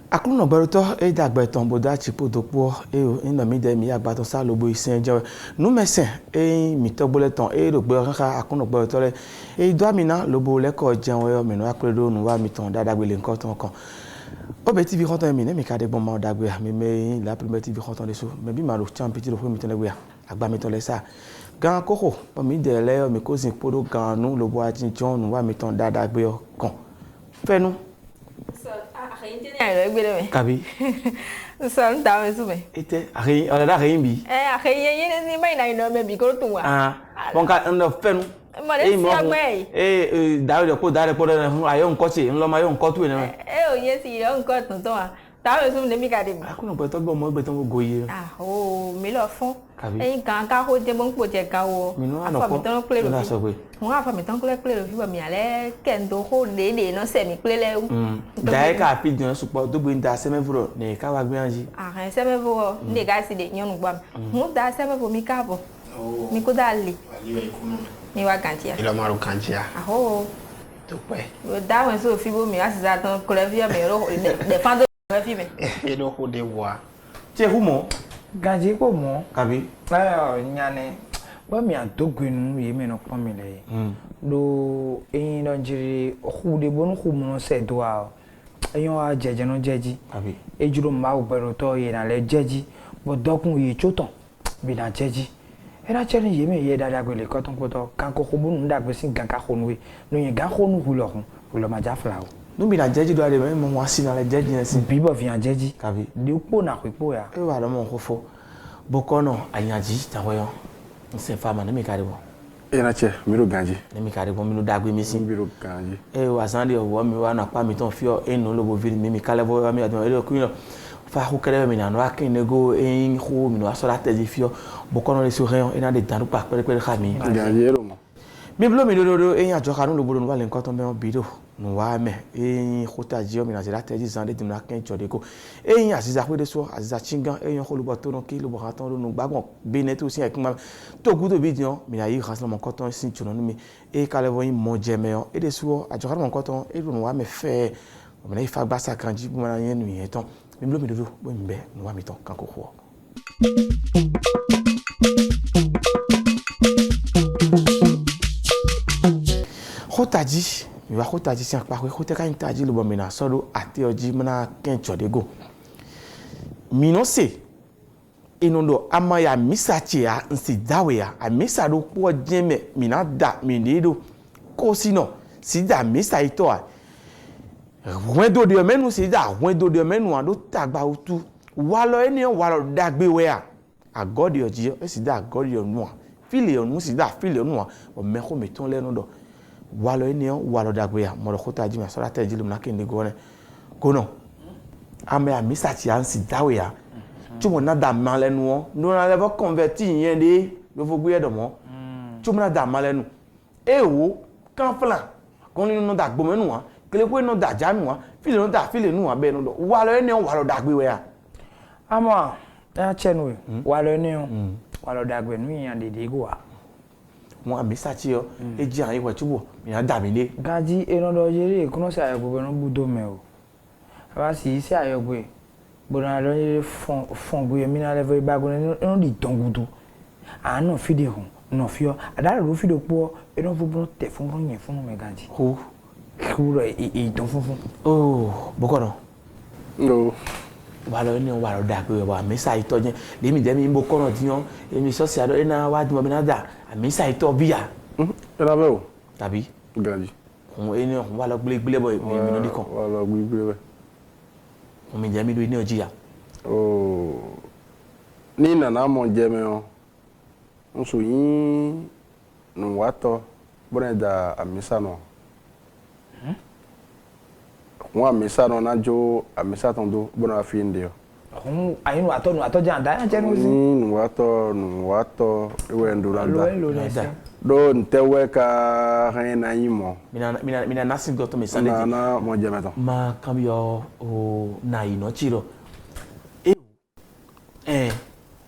Akluno baruto e dagbeton boda chipo dopo e o ina mi de mi agbaton sa lobo isen je nu mesen e mi togboleton e ro gbe kan akluno baruto le e do amina lobo le ko jeun yo mi no akredo nu wa mi ton dada gbele nkan ton kan obe tv konton mi ne mi ka de bon ma dagbe mi me la premier tv konton de so me bi ma ro champion ti ro mi ton le gbe agba mi ton le sa gan koko o mi de le mi ko sin podo gan nu lobo atin jon nu wa mi ton dada gbe kan fenu Kabi. Son tawe sume. Ite ahi ala da ahi bi. Ahi ye ni mai na no me bi ko tunwa. Bonka ndo fenu. Mo le si agbe. Dawo ko dare ko ayo nko ti nlo ma yo nko tu ni. O ye si yo nko tun to wa. Tawe sume mi ka de mi. Akuno pe to gbo mo gbe ton go ye. Mi lo fun. Kan ka ho je bon po je ka wo. Afa mi ton ple lo. Wọ́n á fa mi tán kúlẹ̀ lórí wa mi alẹ́ kẹ́ńtò kó déédéé náà sẹ̀mí kúlẹ̀ lẹ́wọ̀. Dàí ká fi jẹun sùpọ̀ tó gbé ń da sẹ́mẹ́fúrọ̀ ní káwá gbé hàn jí. Sẹ́mẹ́fúrọ̀ ní ìka sì dé yànnú gbà mí. Mo da sẹ́mẹ́fúrọ̀ mi káàbọ̀. Mi kó dáa lè. Mi wá kàntíà. Ìlọ máa ro kàntíà. Àhó. Tó pẹ́. Dáwọn èso òfin bomi á sì sá tán kúlẹ̀ fi ẹ̀mí ẹ̀rọ dẹ̀fán tó rẹ̀ fi mi. Inú kó dé wá. Tí ẹ kú mọ́. Gàjí kò mọ́. Kàbí. Ba mi adogwenu ye me no kwame le do eyin don jiri ohu de bonu hu mo se do a eyin wa jeje no jeji abi ejuro ma ogbero to ye na le jeji bo dokun ye choton bi na jeji era chere ye me ye dada gbele ko ton poto kan ko hu bunu nda gbe sin gan ka khonu no ye gan khonu hu lo hun lo ma ja fla o no bi na jeji do ade me mo asi na le jeji en sin bi bo fi an jeji abi de po na ko ya e wa lo mo ko fo bokono ayanji tawoyo nse fama ne mi kare bo ena che mi ro ganji ne mi kare bo mi no dagbe mi sin mi ro ganji wa sande owo mi wa na pa mi ton fi o enu lobo viri mi kale bo mi adon ele ku no fa ku kere mi na no akin nego en khu mi no aso la teji fi o bokono le so reyon ena de daru pa pere ka mi ganji ero mo mi blo mi do en ajo kanu lobo no wa le nkan ton be on bido no wa me en khota ji o mi na se la teji zande di na ken jode ko en asiza pe de so asiza chingan en ko lobo to no ki lobo kan ton no gbagbon be ne to sin e kin to gudo bi dion mi ayi khaslo mon koton sin chuno mi e kale bo yin mo je me o e de so ajo kan mon koton e no wa me fe o me na ifa gba sa kanji bu ma yen nu yen ton mi blo mi do bo mi be no wa mi ton kan ko ko khotaji mi wa khotaji sin pa ko khote kan taji lo bo mi na so do ate oji mana ken chodego mi no se inondo amaya misachi ya nsi dawe ya amisa do po jeme mina da minido ko sino si da misa ito a wendo de menu si da wendo de menu ando tagba otu wa lo eni wa lo dagbe we a agodi oji e si da agodi onu a file onu si da file onu a o me ko me ton lenu do wa lo eni wa lo dagbe ya mo ro ko taji me so la teji lu na kinde go ne ko no amaya misachi ya nsi dawe ya tu mo na da malenu o no na le ba converti yen de lo fo gbe edo mo tu mo na da malenu e wo kan flan kon ni no da gbo menu wa kele ko no da janu wa file nu wa be no do wa lo ni wa lo da gbe we ya ama ya chenu wa lo ni wa lo da gbe nu yan de go wa mo ami sachi o e ji an iwo tubo mi na da mi le gaji eno do jere kuno se ayo gbo no budo me o aba si ise ayo gbe bona lo fon gbe mi na level bago no di tongudu anu fide hun no fio adara ro fide po eno fun te fun ro yen fun me gaji ho kuro e don fun oh bokono no wa lo ni wa lo da gbe wa mi sa ito je le mi je mi bokono ti yan emi so si ado ena wa di mo mi na da mi sa ito biya era be o tabi ganji eni wa lo gble boy mi no di kan wa lo gble mi je mi do ni ojiya ni nana mo je me o nso yin no wato bona da amisa no won amisa no na jo amisa ton do bona fi nde o ayin ato jan da ya jenu si ni no wato ewe ndura da do ntewe ka rena yimo mina nasi goto me sande na mo jemeto ma cambio o na ino chiro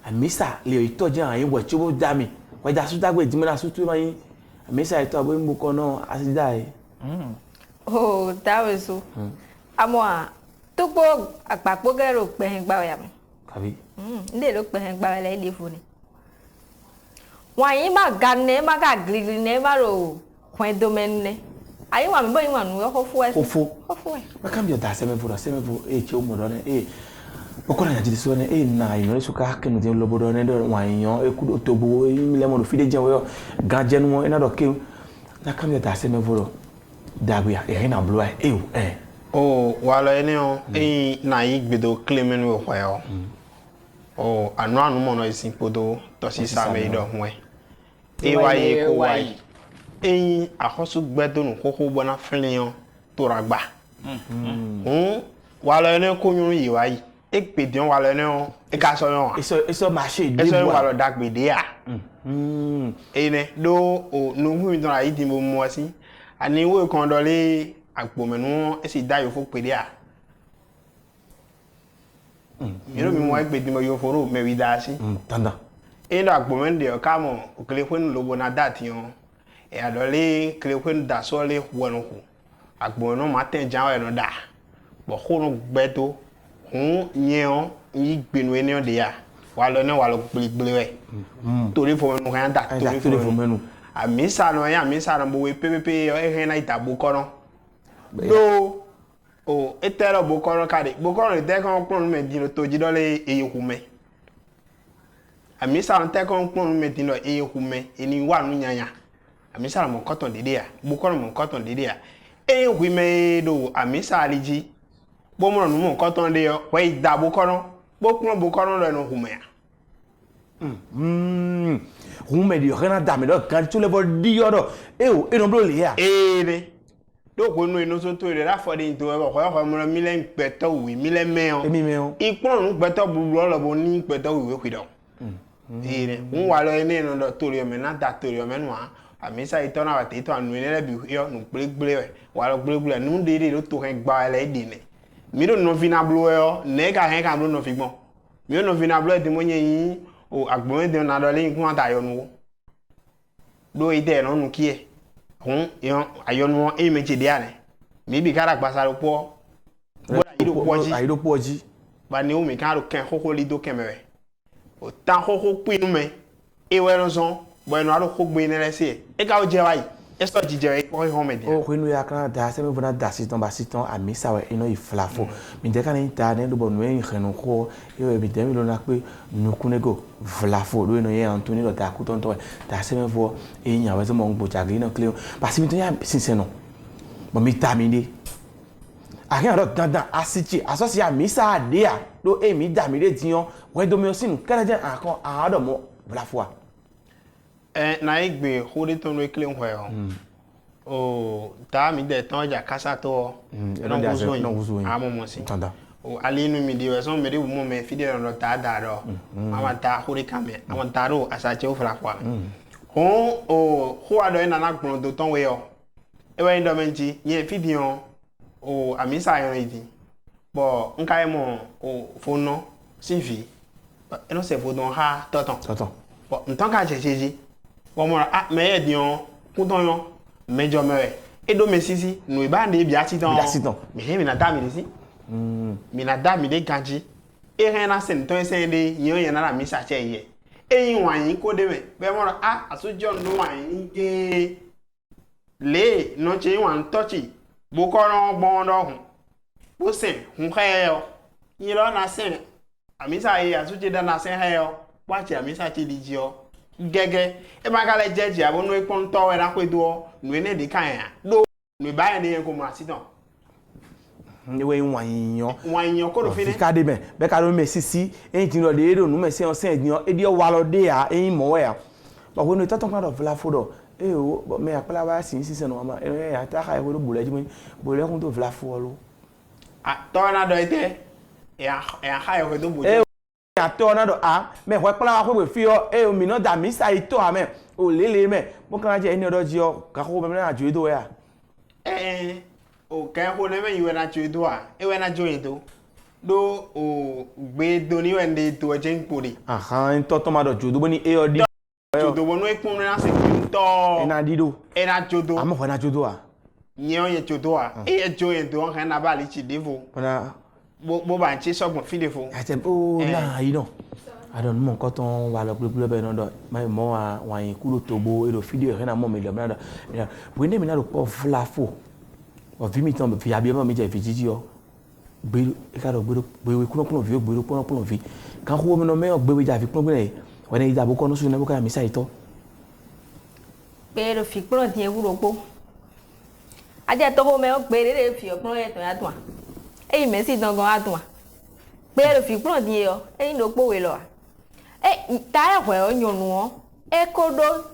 amisa le itoje an yin wechubo dami wa da su dagbe dimira su tu yin amisa ito abo mbu kono asidai oh that was so amo to gbo apapo gero pe gba ya mi kabi nde lo pe gba le ile funi wa yin ma ganne ma ga grigri ne ma ro kwen domaine ne ayi wa mi bo yin wa nu ko fu e ofu ma cambio da se me fu che o mo do ne okola ya jidisi one na ino so ka kenu de lobodo ne do wan yan ekudo tobo mi le mo do fide je wo ganje nu ina do ke na kam ya ta se me voro dagbe ya na blo o wala ene o na yi gbedo claiming we kwa yo o anu mo no isin podo to si sa me do hwe waye ko waye ahosu gbedo nu koko bona filion to ragba wala ene ko nyun yi waye ekpedion wala ne o e ka so yon eso marché de eso wala dagbede a ene do o no hu mi don ayi di mo mo asi ani wo kan do le agbomenu e si da yo fo pede a yero mi mo ekpedi mo yo foro me wi da si tanda e do agbomen de o ka mo o kle kwenu lobo na dat yon e adole kle kwenu da so le wonu ku agbomenu ma ten jan wa no da bo khonu gbedo nyeon yi gbenu eni de ya wa lo gbligble we torí fo menu kan da torí fo menu amisa no bo we pepepe e he na itabo kono do o etero bo kono kade bo kono de kan pon me dino to jidole eyehume amisa no te kan pon me dino eyehume eni wa nu nyanya amisa mo koton dede ya bo kono mo koton dede ya eyehume do amisa aliji bo mo nu mo koton de yo we dabo kono bo kun bo kono lo no hume ya hume di rena dame do kan tu le vol di yo do e no blo le ya ne do ko nu ino so to re la for de to e ko mo mi le peto wi mi le meon ipon nu peto bulu lo bo ni peto wi we kwido ne wa lo ene no do to re me na da to re me nu a amisa ito na wa te to anu ne le bi yo nu gblegble wa lo gblegble nu de lo to kan gba le di ne mi do no vina blo yo ne ka hen ka blo no figbon mi no vina blo de mo yin o agbon de na do le kun ata yo nu do ide no nu ki e hun yo ayonu e meje de ane mi bi kara gbasa lo po bo ayido poji ba ni o mi kan ro ken koko li do kemere o tan koko pinu me e we ron son bo enu aro ko gbe ni lese e ka o je wa yi e so jije e ko ho me de o ko inu ya kan da se me bona da siton ba siton amisa we ino iflafo mi de kan ni ta ne do bo nu en khenu ko e bi de mi lo na pe nu kunego flafo do ino ye Anthony do ta ku ton to da se me vo e nya we se mo ngbo jagri no cleo ba si mi to ya sinse no bo mi ta mi de akin ro dandan asichi asosi amisa de a do e mi da mi de tiyan we do mi o sinu kele je akon ado mo flafo na igbe hori ton we clean hwe o ta mi de ton ja kasa to no wuzo yin amomo si tanda o alinu mi de we so me de mo me fide no ta da do mama ta hori kame amon ta ro asache o fra kwa ho ado na na gbon do ton we yo e we ndo menji yen fidion o amisa yon idi bo nkai mo o fono sifi e no se fodon ha toton bo nton ka checheji mo me edion kunton yon mejo mere edo mesisi no iba nde bi atiton mi na da mi de si mi na da mi de ganji e ren na sen ton sen de yan na mi sa che ye eyin wan yin ko de me be mo asujo ndo wan yin ge le no che wan touchi bo ko ron gbon do hun bo sen hun he yo yin lo na sen amisa ye asuje da na sen he yo wa che amisa che di ji o gege e ba kale jeje abo no ipon to we na kwedo no ene de kan ya do no ba ya de ko ma siton ni we wan yan ko do fini ka de be ka do mesisi enjin lo de do nu mesi on sen edion edi o wa lo de a eyin mo we ya ba we no toton kan do fla fodo o me apala wa sin si no ma e ya ta ka e ko do bule ji mo bule kun do fla fo lo to na do ite ya ha e ko do bule ato na do a me ho pala wa ko fi o e mi no da mi sa ito a me o lele me mo kan je eni odo ji o ka ko me na ju do ya o kan ko ne me yu na ju do a e we na ju do do o gbe do ni wende to je npori aha nto to ma do ju do ni e odi ju do wonu ipun na se nto ena dido ena ju do amo na ju do a yen o ye ju do a e jo yen do kan na ba li chi devo na bo ba nchi sogbon fi defo ate o na yi no adon mo nkan ton wa lo pe be no do mai mo wa yin kuro tobo e do video re na mo me do na do bo ne mi na do po flafo o vi mi ton fi abi mo mi je fi jiji o gbe e ka do gbe we kuno vi o gbe kuno vi kan ko mi no me o gbe we ja fi kuno gbe wona ida bo kono su na bo ka mi sa ito pe do fi kuno ti ewuro gbo aje to ho me o gbe re fi kuno ye to ya tun e me si dan gan atun pe do fi kuno ti yo e no po we lo ta e o nyonu o e kodo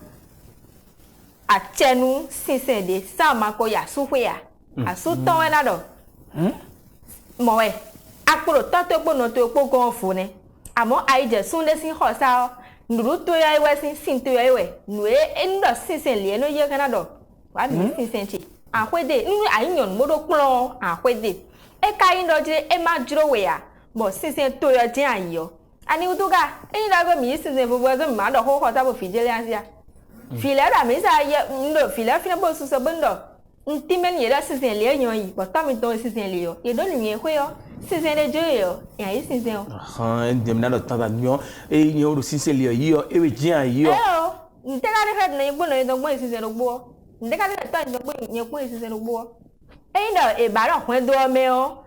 atenu sisende sama ko ya suwe ya asu ton we na do mo we akporo to po no to po gan fu ni amo ai je sunde sin ho sa nduru to ya we sin to ya we nu e ndo sisen le no ye kana do wa mi sisen chi ahwede nu ai nyon mo do plo ahwede e kai ndo je e ma juro we ya bo sisen to ya je ayo ani utuga e da go mi sisen bo bo ma do ho ta bo fijele asia file da mi sa ye ndo file fina bo su so bendo ntimen ye da sisen le nyon yi bo ta mi to sisen le yo ye do nu ye kwe yo sisen le je yo ya yi sisen yo dem na do tata nyon e nyon ro sisen le yo e we je ayo nteka de head na igbo na do gbo sisen ro gbo nteka de ta do gbo ye gbo sisen ro gbo e ndo e ba ro hwen do me o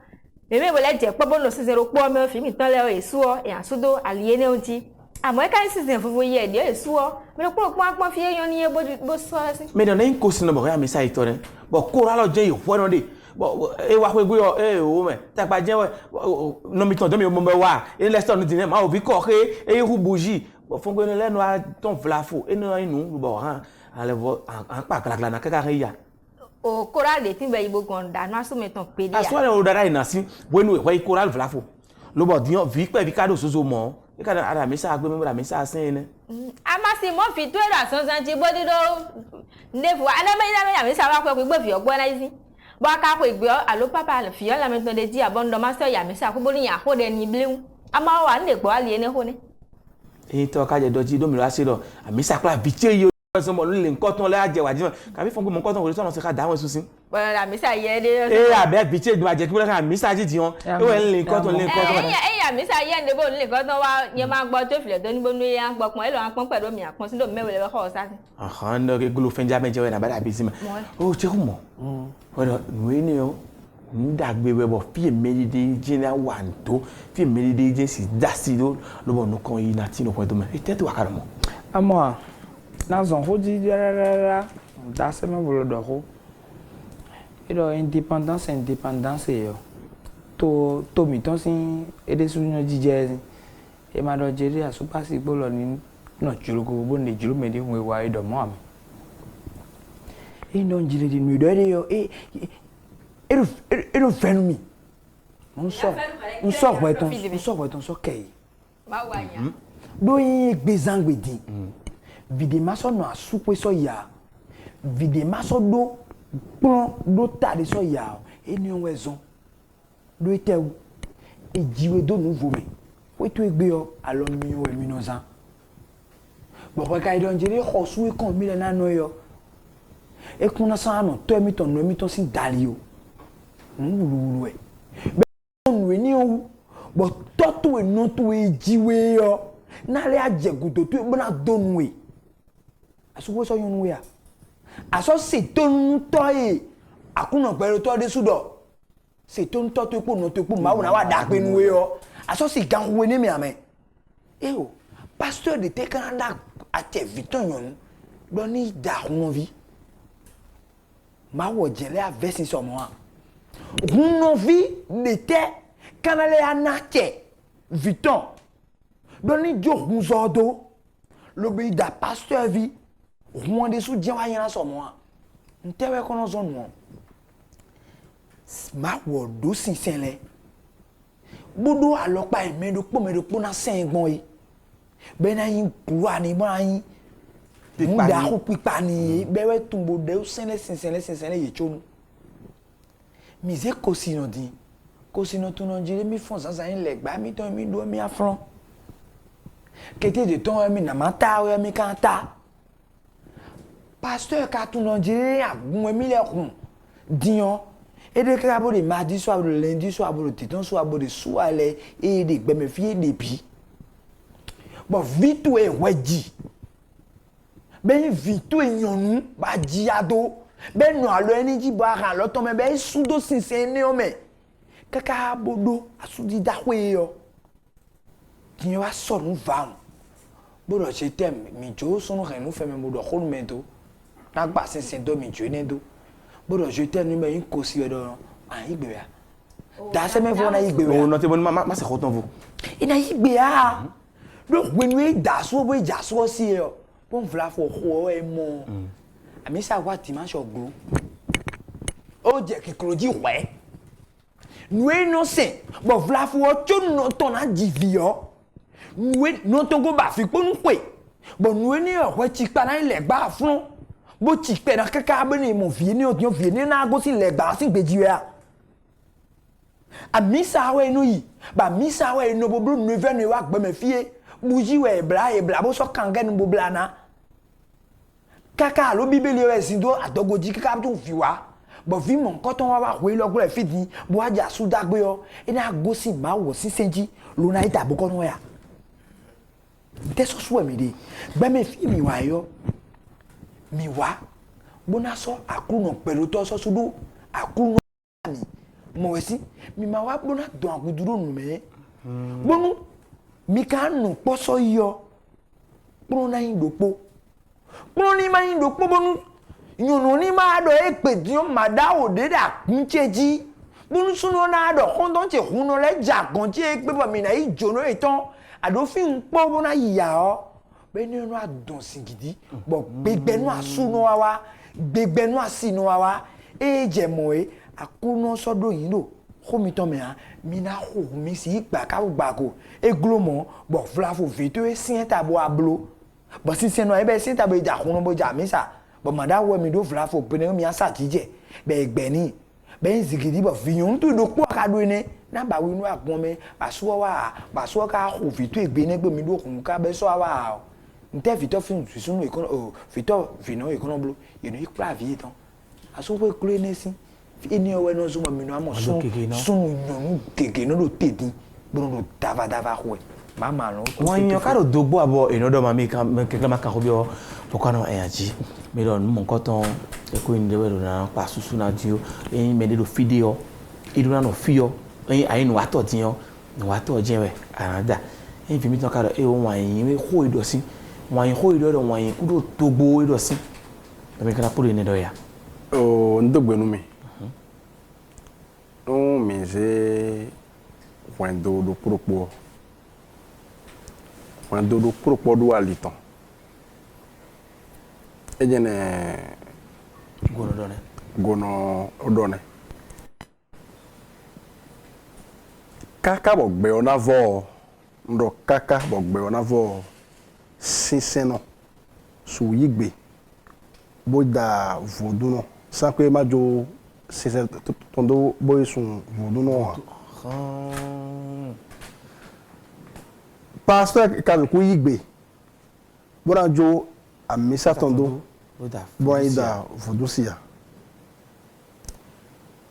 meme bo le je pobo no sisen ro po me o fi mi tan le o esu o e asudo aliye ne onti amo e kan sisen fufu ye de esu o me ro pon fi eyan ni e bo so si me do na nko sino bo ya mi sa ito ne bo ko ra lo je yo fo no de bo e wa pe gbe o me ta pa je no mi ton do mi mo me wa e le sto no din ma o bi ko ke e hu buji bo fun gbe no le no a ton flafo e no inu bo han ale vo an pa kala na kaka ya o coral de tin be ibo gonda no aso meton pe dia aso le o dara ina si wenu e wa coral flafo lo bo diyan vi pe vi kado soso mo e ka ara mi sa gbe mi ra mi sa sin ne ama si mo fi to era san ti body do nefu ana me ya mi sa wa pe gbe fi ogbo na isi bo ka ko igbe alo papa le fi la meton de di abondo master ya mi sa ko bo ni ya ho de ni bleun ama wa nle gbo ali ene ho ni e to ka je doji do mi ra se do ami sa kla bi che yo so mo le nkan ton le aje wa jiman ka bi fun gbe mo nkan ton ko so mo se ka da won susin bọ́lá mísà yẹ dé. e abe bi che ma je ki bọ́lá mísà ji ti won e we le nkan ton le nkan ton ya mísà yẹ nde bo le nkan ton wa ye ma gbọ́ tó filẹ̀ tó ní bo nu ya gbọ́ pon e lo an pon pẹ̀lú mi apon si do mewe le ko sa tin aha ndo ke gulu fenja me je we na ba da bi si ma o che ko mo o we ni o ndagbe we bo fi emedide je na wa ndo fi emedide je si da si do lo bo nu kan yi na ti no point to me e te to akara mo amo na zon ho di rara da se me bolo do ho ilo indépendance yo to mi ton sin ede su yan jije e ma do jere asupa si gbolo ni no jurugo bo ne juru me de we wa ido mo ami e no jire di mi do de yo e fenu mi on so weton so kei ma wa ya do yin gbezangbe din vide maso no asupe so ya vide maso do pon do ta de so ya eni on wezon do etewu ejiwe do nouveau me we to egbe o alo mi o emi no san bo ko kai don jere khosu e kon mi le na no yo e kun na san no to emi ton sin dali o wulu e be on we ni o bo to to e no to ejiwe yo na le ajegudo to e na donu e asuwo so yun we a aso se to nto e akuna pẹ̀lú to de sudo se to nto to epo no to epo ma wo na wa da pe nu we yo aso se gan we ni mi ame e o pasteur de te Canada a te viton yon do ni da hun vi ma wo jele a versi so mo a hun vi de te kanale anache viton do ni jo hun zo do lo bi da pasteur vi hun de su je wa yan so mo a ntewe kono zo no ma wo do sinsin le bodo alopa emedo po na sen gbon yi be na yin kuru ani mo yin muda ko pipa ni bewe tumbo de senle ye chonu mise kosino di kosino to no jire mi fon sansa yin legba mi ton mi do mi afron kété de ton mi na mata o mi kan ta pasteur ka to no jire agun mi le kun diyan et de krabo de mardi soir de lundi soir de titan soir de soir les et de be me fie depuis bon vite e weji ben vite e nyonu ba jiado ben no alo eni ji ba ran lo ton me be sudo sinsin ni o me kaka bodo asudi dahwe yo ki wa so nu va bodo se tem mi jo so no ren no fe me bodo ko nu mento na gba sinsin do mi jo ne do bodo je tem ni me yin ko si do an igbe ya da se me fo na igbe ya o no te bon ma se ko ton vo ina igbe ya lo when we da so bo ja so si yo bon vla fo ho e mo ami sa wa ti ma so gro o je ki kroji we nous non c'est bon vla fo tu no ton na divio nous non to go ba fi po nu pe bon nous ni o we ti pa na ile gba fun bo ti pe na kaka be ni mo vie ni o vie ni na go si le gba si gbeji ya ami sa we no yi ba mi sa we no bo blu nu ve ni wa gbe me fie buji we bla bo so kanga ni bo bla na kaka lo bibeli we sin do adogoji kaka tun fi wa bo fi mo nkan ton wa we lo gbe fi di bo aja su dagbe yo ina go si ma wo si senji lo na ita bo ko no ya de so so mi de gbe me fi mi wa yo mi wa bo na so akuno pelu to so sudu akuno mi mo we si mi ma wa bo na don aguduro nu me bonu mi kan nu poso yo pro na indopo pro ni ma indopo bonu yunu ni ma do epe di o ma da o de da kuncheji bonu sunu na do kon don che hunu le jagan ti epe bo mi na ijono etan adofin po bo na yiya o be ni nu adun singidi bo gbegbe nu asunu wa gbegbe nu asinu wa eje mo akuno sodo yin do komi ton me mi na ho mi si gba ka gba ko eglomo bo vla fo veto e sin tabo ablo bo si se no e be sin tabo ja kun bo ja mi sa bo mada wo mi do vla fo pe mi asa tije be egbe ni be zigidi bo fiyon tu do po ka do ni na ba wi nu agbon me ba so ka ho veto egbe ni gbe mi do kun ka be so wa nte vito fin sunu e kono vito vino e kono blo you know ikra vie ton aso we kle ne si ini owe no so mi no amo so nyonu gege no do tedi bono dava ho mama no won yan ka do dogbo abo enodo ma mi kan keke ma kan ko bi o pokano eyaji mi lo mo nkan ton e ko ni dewe do na pa susu na di o eyin me de do video idu na no fio eyin ayin wa to tin o wa to je we arada eyin fi mi ton ka do e o wan yin we ho idosi wan yin ho ido do wan yin ku do dogbo idosi mi kan polo ni do ya o ndogbe nu mi on mise wendo do propos do aliton ejene gono odone kaka bogbe onavo ndo kaka bogbe onavo sinseno su yigbe boda voduno sanpe majo c'est tondo boy sun voduno pastor ka ku yigbe bora jo amisa tondo boy da vodusia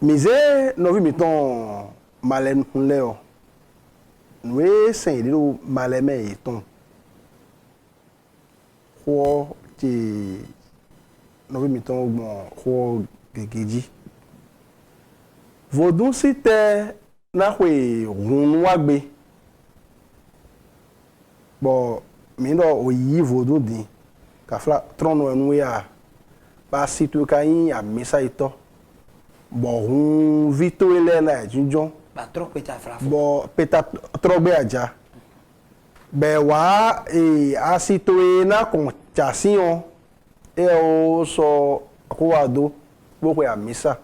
mise novi miton malen leo we sen dilo maleme ton ko ti novi miton gbon ko gegeji vodun si te na hwe run wagbe bo mi do oyi vodun din ka fla trono enu ya ba situ ka yin amisa ito bo hun vito ele na junjon ba trop peta fla bo peta trogbe aja be wa asito na kon chasion e o so ko ado bo ko amisa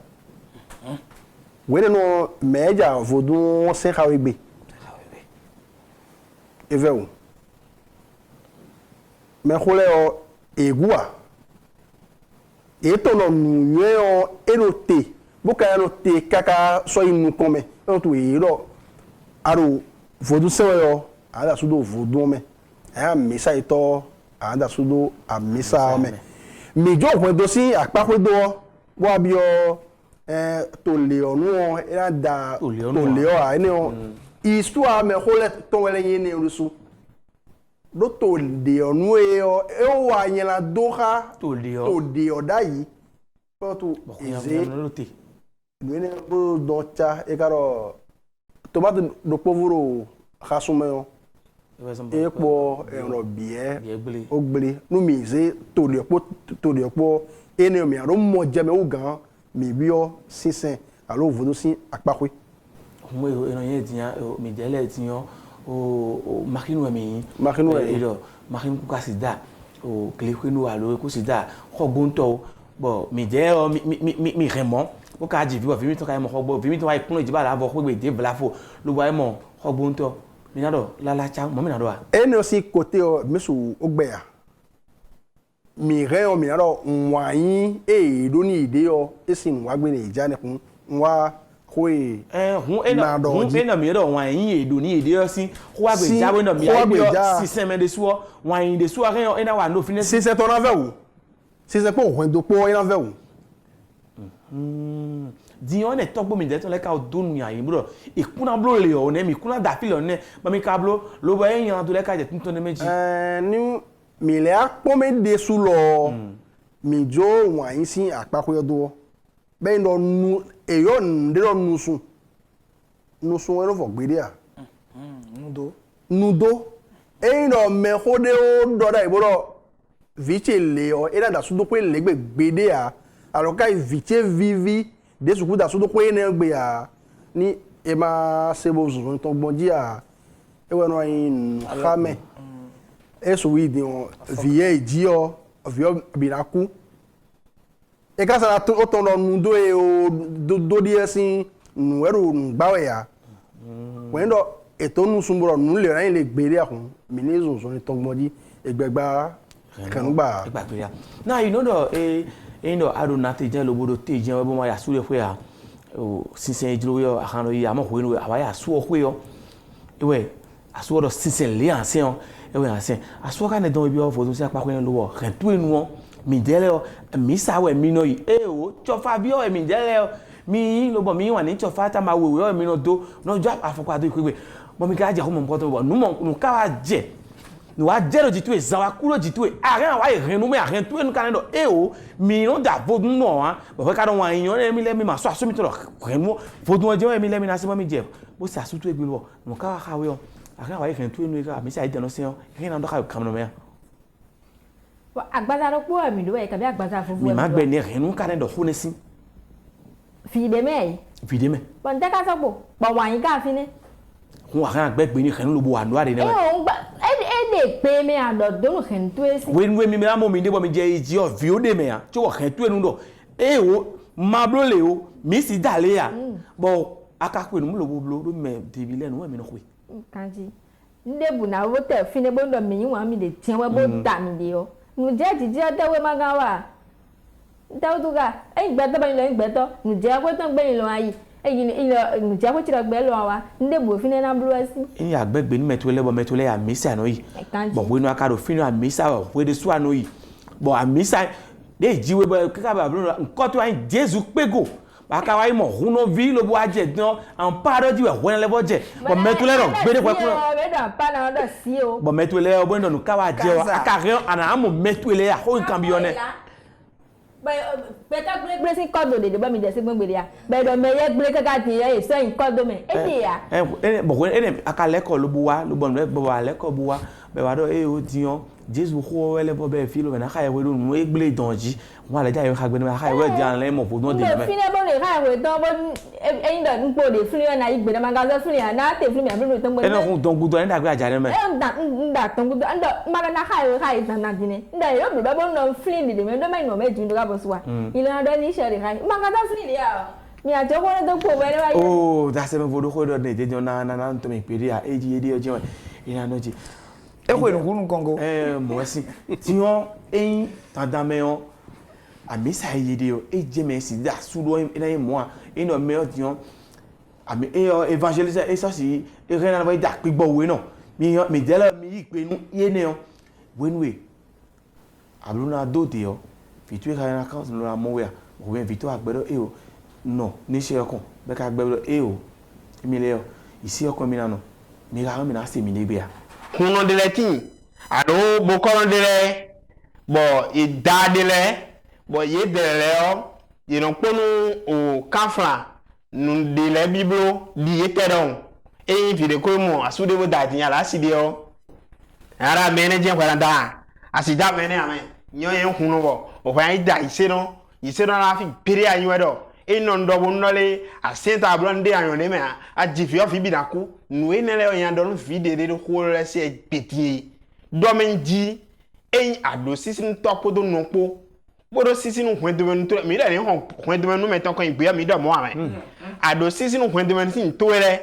wele no meja vodun se khawegbe eveu me khole o egua eto no nuyo erote boka erote kaka so inu kome to ero aro vodu seyo ada sudo vodu me a misa ito ada sudo a misa me mejo kwedo si apakwedo bo bio to le onu era da to le o a ene o histoire me hole to wele yin rusu do to de onu e wa yela doha to de odai to eze nene bo docha e karo tomate do povuro khasume epo enro bie ogbele nu mi ze to de po ene mi aro mo je me ugan mi bio sisen alo vodo sin apakwe mo eno yen tian mi jele tian o makinu mi makinu ku kasida o klekunu alo ku sida khogunto bo mi je o mi remon o ka ji vi mi to ka mo khogbo vi mi to wa ikun ijiba la bo khogbe de blafo lo wa mo khogunto mi na do la cha mo mi na do a ene aussi côté o mesu ogbeya mi re o mi na do nwayin e do ni ide o esin wa gbe ni ija ne kun wa hun ena mi do wan yin edo ni ede si ho agbe ja we no mi ayo si seme de suo wan yin de suo ren ena wa no fine si se to na ve wo si se po hun do po ena ve wo di on e togbo mi de to le ka o donu yan yin bro ikuna blo le o ne mi kuna da fi lo ne ba mi ka blo lo bo yan to le ka je tun to ne meji ni mi le apo me de su lo mi jo wan yin si apako yodo be no nu eyo ndero nusu eno fo gbede a nudo no me hode o doda iboro viche le o era da sudo pe legbe gbede a aloka viche vivi de suku da sudo pe ne gbe a ni e ma sebo zun to gbonji a e we no yin khame eso wi di o vie ji o vio biraku e ka sara o to no nudo e o do di esin nu eru ngbawe ya wendo eto nu sumboro nu le ran le gbere akun mi ni zunzun ni togbodi egbegba kanugba egbagbe ya na you know do aruna te je lobodo te je we bo ma ya sure fwe ya o sinsen ejilo yo akano yi amo hwe nu awa ya su hwe yo ewe asu do sinsen le ancien ewe ancien asu ka ne don bi o foto si apa ko en lowo ren tu enu won mi jele o mi sawe mi no yi e o chofa bi o mi jele o mi lo bo mi wa ni chofa ta ma wewe o mi no do no jo afokwa do ikwe bo mi ka je ko mo nkan to bo nu ka wa je nu wa je lo jitu e zan wa kuro jitu e are wa ren nu me aren tu enu kan do e o mi no da bo no wa bo ka do wa yan e mi le mi ma so aso mi to ren mo fodun oje o mi le mi na se mo mi je bo sa su tu e gbe lo nu ka wa ka we o are wa ren tu enu e ka mi sa ide no se o ren na do ka kam no me agbaza ro po mi do e ka bi agbaza fufu mi ma gbe ni renu ka do ho ne sin fi de me bon te ka so po wa yin ka fi ni hun wa gbe ni renu lo bo anu are ne e de pe me ado do ren tu esi we mi la mo mi de bo mi je iji o vi o de me ya ti wo ren tu enu do e o ma blo le o mi si dale ya bo aka ku enu mo lo bo blo do me de bi lenu we mi no ku kanji ndebu na wo te fi ne bo ndo mi yin wa mi de tien we bo da mi de o nu je jiji odewe magawa tawduga gbeto ba lo gbeto nu je ko tan gbe lo ayi nu je ko ti gbe lo wa ndebo fine na blu asi in agbegbe ni metole ya misa no yi bo we no akaro finu amisa o we de su ano yi bo amisa de jiwe bo kaka ba blu nko to an Jesu pego baka wa mo huno vi lo bo aje dan an paro jiwe won le bo je bo metole ro gbede ko kun bo metole o bo ndo nu ka wa je o akare ana amo metole ya ho nkan bi one beta gble sin kodo de ba mi je se gbegbe ya be do me ye gble kaka ti ye so in kodo me e ya bo akale ko lo bo wa lo bo no bo wa le ko bo wa be wa do o dion Jesu ho wele bo be fi lo na ka ye we do nu e gble donji wa le ja ye ka gbe na ka ye we di an le mo fo no de me fi ne bo le ka we don bo e ndo npo de fi na igbe na magaza fi na te fi mi abi lo ton bo e no kun don gudo en da gbe aja me nda ton gudo ndo mara na ka ye na dine nda yo bi ba bo no fi de me do me no me ju ndo ga bo so wa ile na do ni shere ka magaza fi le ya mi ajo ko do po we wa oh da se me vodo ko do de je na to me pere ya eji ede oje ina no ji ko no hunu kongo mo si ti on en tandame on ami sa yede o e je me si da sudo ina mo a ina me o ti on ami évangéliser et ça si e rien na da pigbo we no mi dela mi ipe nu ye ne o wenwe abluna dote o fitu ka na kan lo na mo we a o we fitu agbero e o no ni se okun be ka agbero e o mi le o isi okun mi na no mi ga mi na se mi ne be a kuno de letin ado bo kono de le bo e da de le bo ye de le o ye no ponu o kafla nu de le biblo di ye kedon e fi de ko mo asude bo da tin ala si de o ara mene je kwa da asida mene ame nyo ye hunu bo o kwa ida ise no na fi pere anyo do e no ndo bo nole asenta ablonde anyo ne me a jifi o fi bi na ku nu e nele o yan do no fi de ko le se petie do menji e ado sisin topo do no po bodo sisin hwen de men to mi da ni hwen de men no meton kan igbe mi do mo ame ado sisin hwen de men sin to ele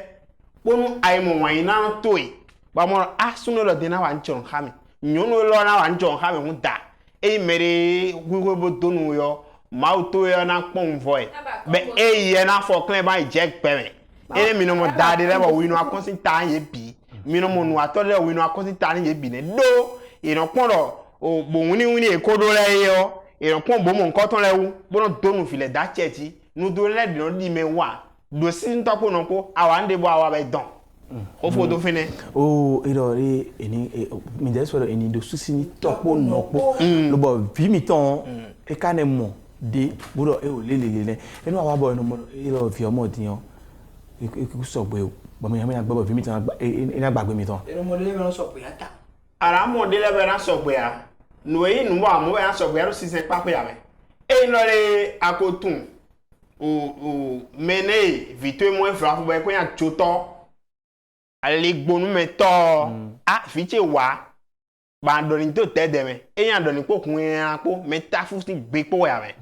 bonu ai mo wan na to e ba mo asuno lo de na wa nchon ha mi nyono lo na wa nchon ha mi hu da e mere gwigo bo donu yo ma to yo na pon voy be e ye na for clean ba eject pere e mi no mo da de le bo wi no akonsin ta ye bi mi no mo nu atole wi no akonsin ta ye bi ne do e no pon ro o bo wini e kodo le yo e no pon bo mo nkan ton le wu bo no donu file da cheti nu do le no di me wa do sin to ko no ko awa nde bo awa be don o fo do fine o iro re eni mi de so eni do susi ni topo nopo lo bo vi mi ton e ka ne mo de buro e o lelele enu awa bo enu mo iro vi omo diyan e ku so gbe o bo mi na gbo vi mi ton ina gbagbe mi ton eno mo le be so pe ata ara mo de le be na so pe a no yi nu wa mo be na so pe ro sisen pape ya me e no le akotun o mene vito mo fra fo be ko yan choto ale gbonu me to a fiche wa ba doni to te de me e yan doni po kun yan po me ta fu ti gbe po ya me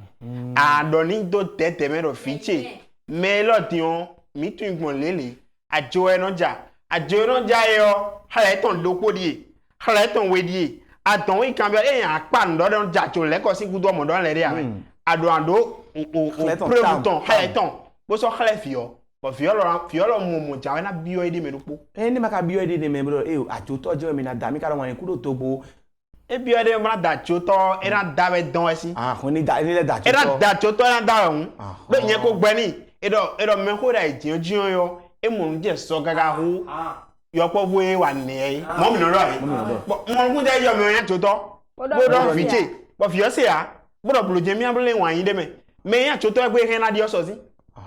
a doni to te te me ro fiche me lo ti on mi tun gbon lele ajo eno ja yo hala ton dopo die hala ton we die adon we kan be e yan pa ndo don ja jo le ko si gudo mo don le re ya me ado o prevuton hala ton bo so hala fi yo bo fi yo mo ja na bi yo ide me dopo ni maka bi yo ide me bro e ajo to je mi na da mi ka ro wan ku do to bo e bi yo ide ma da jo to e na da be don esi ho ni da ni le da jo to e na da jo to na da hun be yen ko gbe ni e do me ko da jiyan yo e mo nje so gaga hu yo po bu e wa ni e mo mi no ro yi mo ku je yo me yan jo to bo do fiche bo fi yo se a bo do blo je mi abule wan yin de me yan jo to e gbe he na di o so si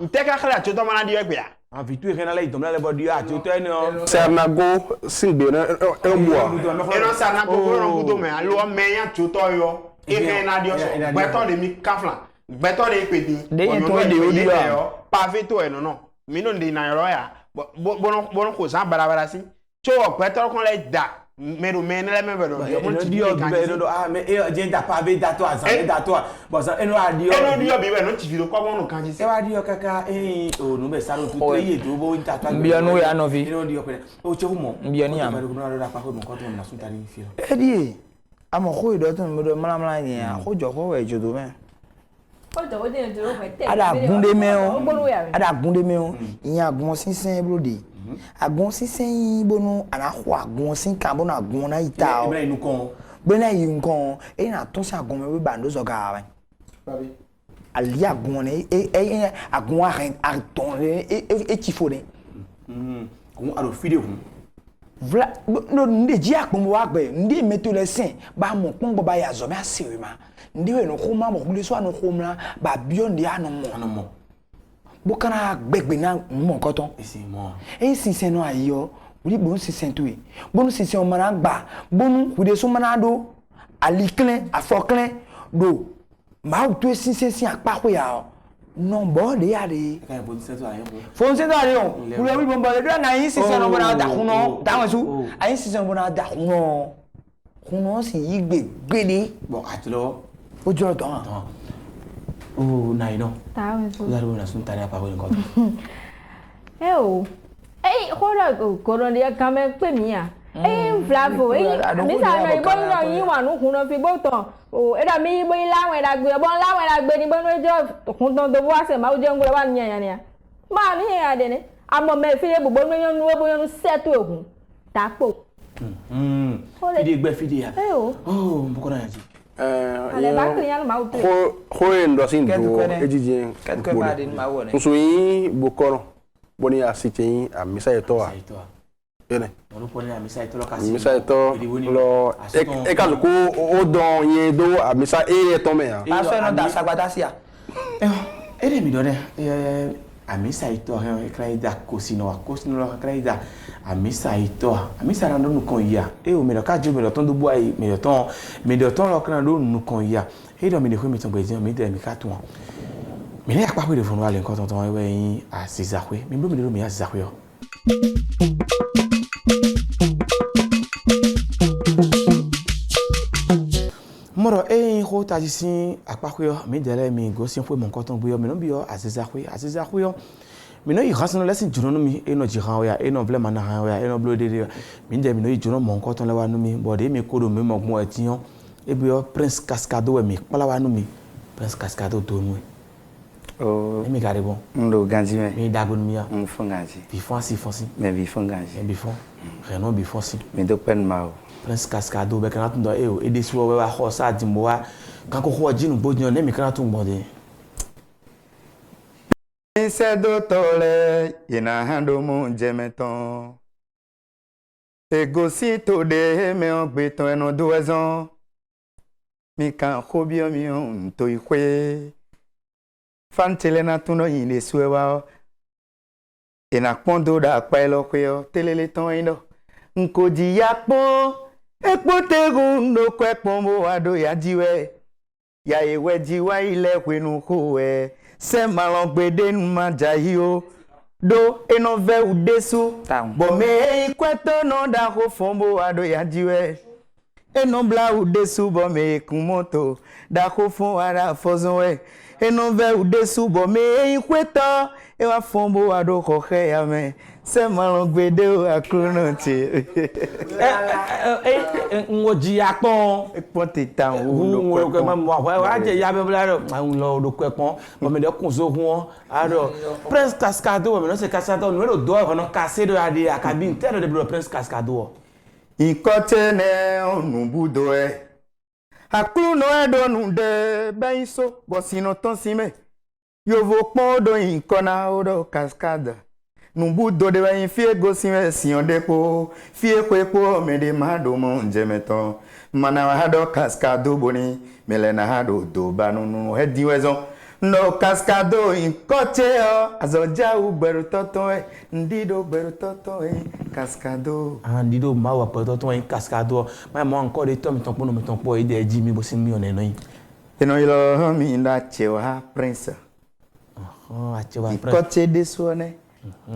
nteka khala jo to ma na di o gbe a vitu e na le idomla le bo di a jo to e no Sernago singbe na emwa eno sana ko ro gudo me alo me yan jo to yo e he na di o so gbe to de mi kafla gbe to de pe di pa fe to e no mi no ndi na ro ya bono ko san barabara si cho gbe to kon le da mero me le me bedo yo mo ti di o be do me e je da pa be da to azan da to bo san eno adi o bi we no ti fi do ko wonu kan ji se e wa di o kaka o nu be saro tu to ye do bo nta to mbi anu ya no vi eno di o pe o che mo mbi ani am ko no da pa ko mo ko to na sun tari fi e di amo ko do to mo do mala ni ya ko jo ko we jodo me ada gunde me o iyan agun sinsin bro de agun sinsin bonu ana ho agun sin kan bonu agun na ita o be inu kon be na yi nkan e na to si agun me we bando so ga ba ali agun ne agun a ton e tifo ne kun aro fide kun vla no nde ji akun wa gbe nde meto le sin ba mo pon bo ba ya zo me asiri ma nde we no ko ma mo le so anu ko mra ba bio nde anu mo bo kana gbegbe na mo nkan ton isi mo e sinsin no ayo uri bo sinsin to e bo sinsin o mara gba bonu kude so mana do aliklen afoklen do ma o to sinsin apa ko ya no bo de ya de ka bo sinsin to ayo fo sinsin ari o uri wi bo bo de na yin sinsin no bona da kuno da won su ayin sinsin bona da kuno si yi gbegbe bo atlo o jo don o na ino ta won su la ro na sun tari apa ko nkan e o ko ra ko ro le kan me pe mi a Flavo mi sa no ibo no yin wa nu kun no fi bo ton o e da mi ibo lawen da gbe bon lawen da gbe ni bo no jo kun ton do bo ase ma o je ngure wa nyan yan ya ma ni ya de ni amo me fi e bo no yan nu bo yan nu set ogun ta po fide gbe fide ya oh mo ko na ya ji ale ba kliyan ma o te ko ndo sin do ejije Quelque part in ma wone. nso yin bokoro boni asite yin amisa eto a ene mo ko na misa ito lo kasi amisa eto lo e ka ko o don yin do amisa e to me ya Aso no da sagbata si a. ere mi do ne amisa ito he kraida kosino lo kraida amisa ito amisa ran do nu kon ya o me do ka ju me do ton do bua me do ton lo kan do nu kon ya e do me de ko mi ton gbe jan mi de mi ka tun mi ni apa pe de funu ale nkan ton ewe yin asizakwe mi do mi do mi asizakwe yo moro ho ta jisin apakwe yo mi dele mi go sin fo mo nkan ton gbe yo mi no bi yo asizakwe yo mi no yi khasan lesson juno mi no jihan ya no vle mana han ya no blo de mi de mi no yi juno mo nkan ton le wa nu mi bo de mi ko do mi mo gbon etiyan e bi yo Prince Cascado we mi pala wa nu mi Prince Cascado do nu Oh, mi gare bon ndo ganji me. mi dago nu mi ya Mfo ganji. bi fonsi Me bi fo ganji. bi fon renon bi fonsi Me do pen ma o. Prince Cascado be kan tun do e o e de si wo we wa ho sa di mo wa kan ko ho jinu gbodiyan ne mi kan tun gbode Ise do tole ina hando mu jemeton. Egosi to de me o gbe ton eno do ezon. Mi kan khobio mi on to ikwe. Fantele na tuno yin le suewa. Ina pondo da pa elo kwe o telele ton indo. Nko ji yapo epo tegun no kwe pombo ado ya jiwe. Ya ewe jiwa ile kwenu kowe. Se malon gbede nu ma jayi o do eno ve udesu bo me ikweto no da ko fombo ado ya jiwe eno bla udesu bo me kumoto da ko fon ara fozon we eno ve udesu bo me ikweto e wa fombo ado ko khe ya me se malon gbede o akrono ti ngoji apon epon ti ta o wo ko ma mo wa je ya be bla ro ma un lo do ko epon bo me de kun so hun aro Prince Cascado me no se Cascado no do e no casedo ade akabi intero de Prince Cascado ikote ne onu budo e akruno e do nu de beiso bo sino ton sime yo vo pon do inkona odo cascade Numbu do de wa fie go si on depo fie kwepo me de mado mon jemeton mana wa do cascado boni melena hado do banunu hedi wezon no cascado in kote o azoja u beru toton e ndido beru toton e cascado ndido ma wa beru toton e cascado ma mo encore de tom ton pono me ton po ide ji mi bo sin mi on eno yin eno ilo mi nda chewa prince a chewa prince kote de suone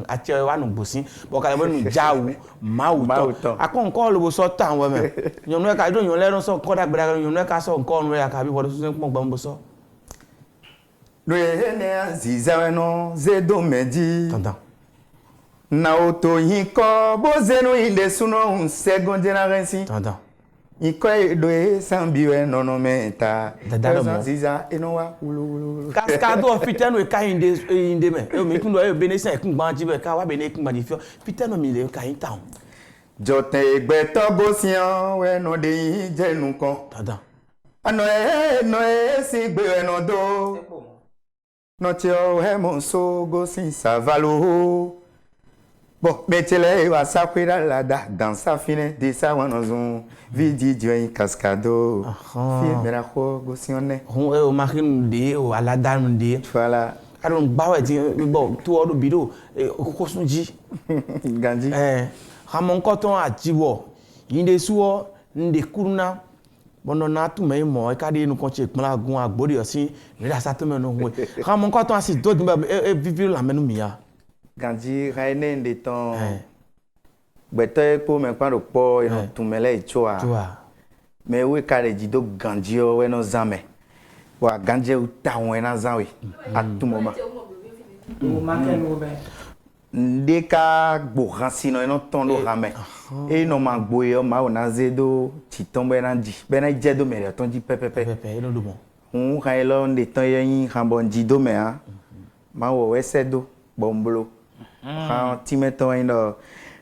ati wa nu gbosin bo ka le nu jawu mawuto akon ko lo bo so tan wo me yon no ka do yon le ron so ko da gbera yon no ka so nko nu ya ka bi wo so pon gba mo so no ye ne aziza no zedo meji tantan na oto yin ko bo zenu inde suno un second generation tantan iko do e sambiwe nono meta dadaro mo aziza enowa ulu Cascado fiteno e ka inde me e mi kun do e benesa e kun gban ji be ka wa be ne kun gban ji fiteno mi le ka yin town jote egbe to go sian we no de yin jenu kan tantan ano e si gbe no do no ti o he mo so go sin savalo bon metele wa sakwira la da dans sa fine de sa wanozun vidi join cascado fi mera ko go sione hun e o makin de o aladanu de voilà aron gbawe ti bo to odo bido ko sunji ganji hamon ko ton ajiwo yinde suwo nde kuruna bono na tu me mo e ka de nu kon che pon gun agbori osin ni da sa to me no hun hamon ko ton asi do e vivre la menu mi ya ganji raine de ton beto e po me pa ro po ino tumele ichoa me we kare jido ganji o we no zame wa ganje uta won na zanwe atumo ma o ma ke no be ndeka gbohansino eno tondo rame e no magboyo ma ona zedo titombe na di bena jedo mere tonji pepepe pepe eno do bon un kailo nde ton yin hambon jido me ha ma wo wesedo bomblo ha timeto ino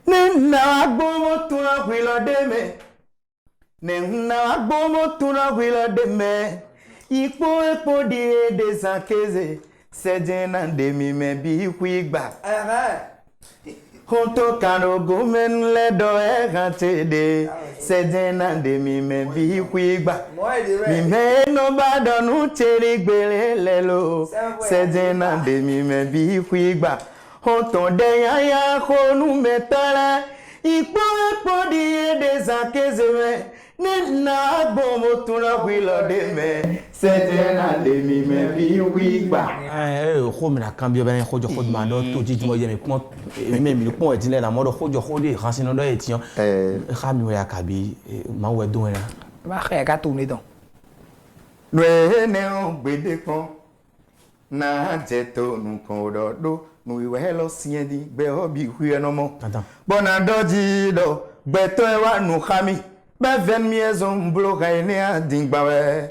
ne na agbomo tuna gwilo de me ne na agbomo tuna gwilo de me ipo di de sankeze sejena de mi me bi kwigba Honto kano gomen le do e gante de sejena de mi me bi kwigba mi me no bado nu teri gbere lelo sejena de mi me bi kwigba honto de ya konu metala ipo di de sankeze me Nina bomo tuna wilo de me sejena de mi me bi kwigba ko mina kambio bena ko jo ma do to ji mo je me pon me mi pon e tin le na mo do ko jo ko de ransino do e tian kha mi ya kabi ma we do na ba khe ka tu ni don nwe ne o gbede kan na je to nu kan do nu iwe lo sien di gbe obi hu e no mo bona doji do gbe to e wa nu khami ba 20 maison bloqué ne a dingbawe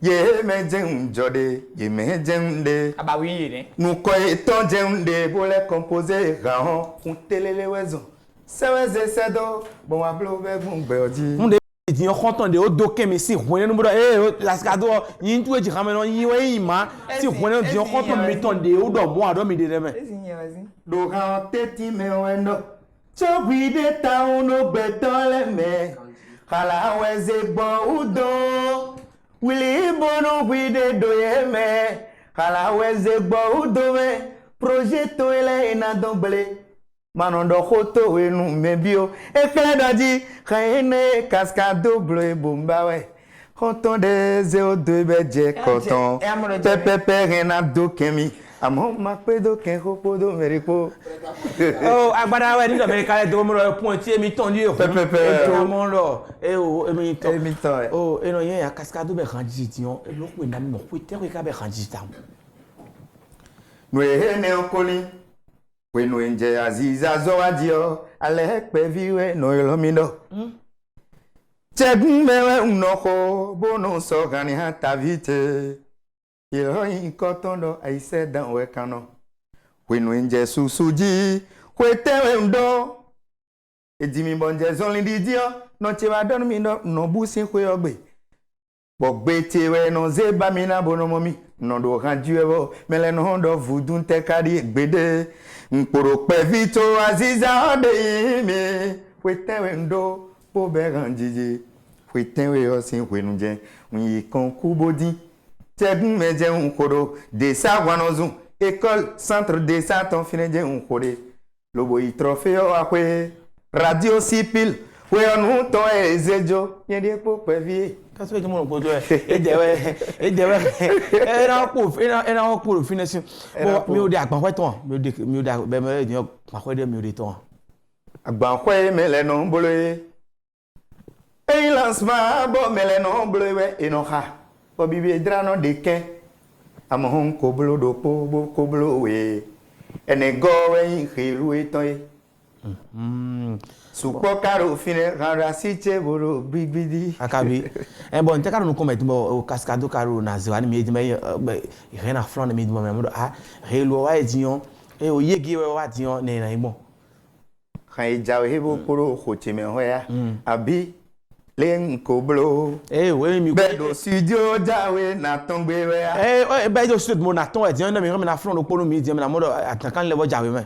ye me jeun jode ye me jeun de aba wi ne nu ko eton jeun de bo le composer ran kun telele wezo seweze sedo bon wa blo be gun gbe oji mun de ti yon konton de o do kemi si won nu bodo la skado yin tu e ji kameno yin we ima si won de yon konton mi ton de o do mo ado mi de rebe do kan teti me wendo so we de town no betole me Kala weze bon udo Willy bono wide doye me Kala weze bon udo me Projet to ele ina domble Manondo khoto enu mebio Ekele daji Khaine cascado bleu bomba we Khoton de 02 beje koton Pepe rena do kemi Amo makpedo ken khopodo meripo oh agbada we ni do me kale do mo ro point ti emi ton ni pepe to mo lo o emi ton oh eno yen ya cascado be ranji ti yon lo pe na mi mo pe te ka be ranji ta no ne okoli we no enje aziza zo adio ale pe viwe no lo mi do chegun mewe unoko bono so gani hata vite Ilo inkotondo aise dan we kano Wenu nje susuji Kwetewe ndo Ejimi bonje zonli didio No chewa don mi no busi kwe ogbe Bogbe tewe no zeba mina bono momi No do ranjuwe bo Mele no hondo vudun tekadi ekbede Mporo pe vito aziza ode ime Kwetewe ndo Pobe ranjiji Kwetewe yosin wenu nje Unyi konkubodi Tegun meje un kodo de sa wanozun école centre de sa ton fineje un kode lobo i trophée akwe radio sipil we onu to ezejo yede po pevie ka so e mo po jo e dewe era po finesse bo mi o de agban kwe ton mi o de be me de agban de mi o de ton agban kwe mele no bolo e lancement bo mele no bolo we enoha Bibi drano de ken amon koblo do po koblo we ene go we khilu eton supo karo fine rara siche boro bigbidi akabi bon nte karo no comment bo cascado karo na ziwani mi di me rena flan mi di mo me relo wa edion e o yegi we wa dion ne na imo khan jawe hebo koro khoche me hoya abi Len koblo we mi bedo studio jawe na tongbe we bedo studio mo na ton e dian na mi ran na front oponu mi dian na mo do atakan lewo jawe me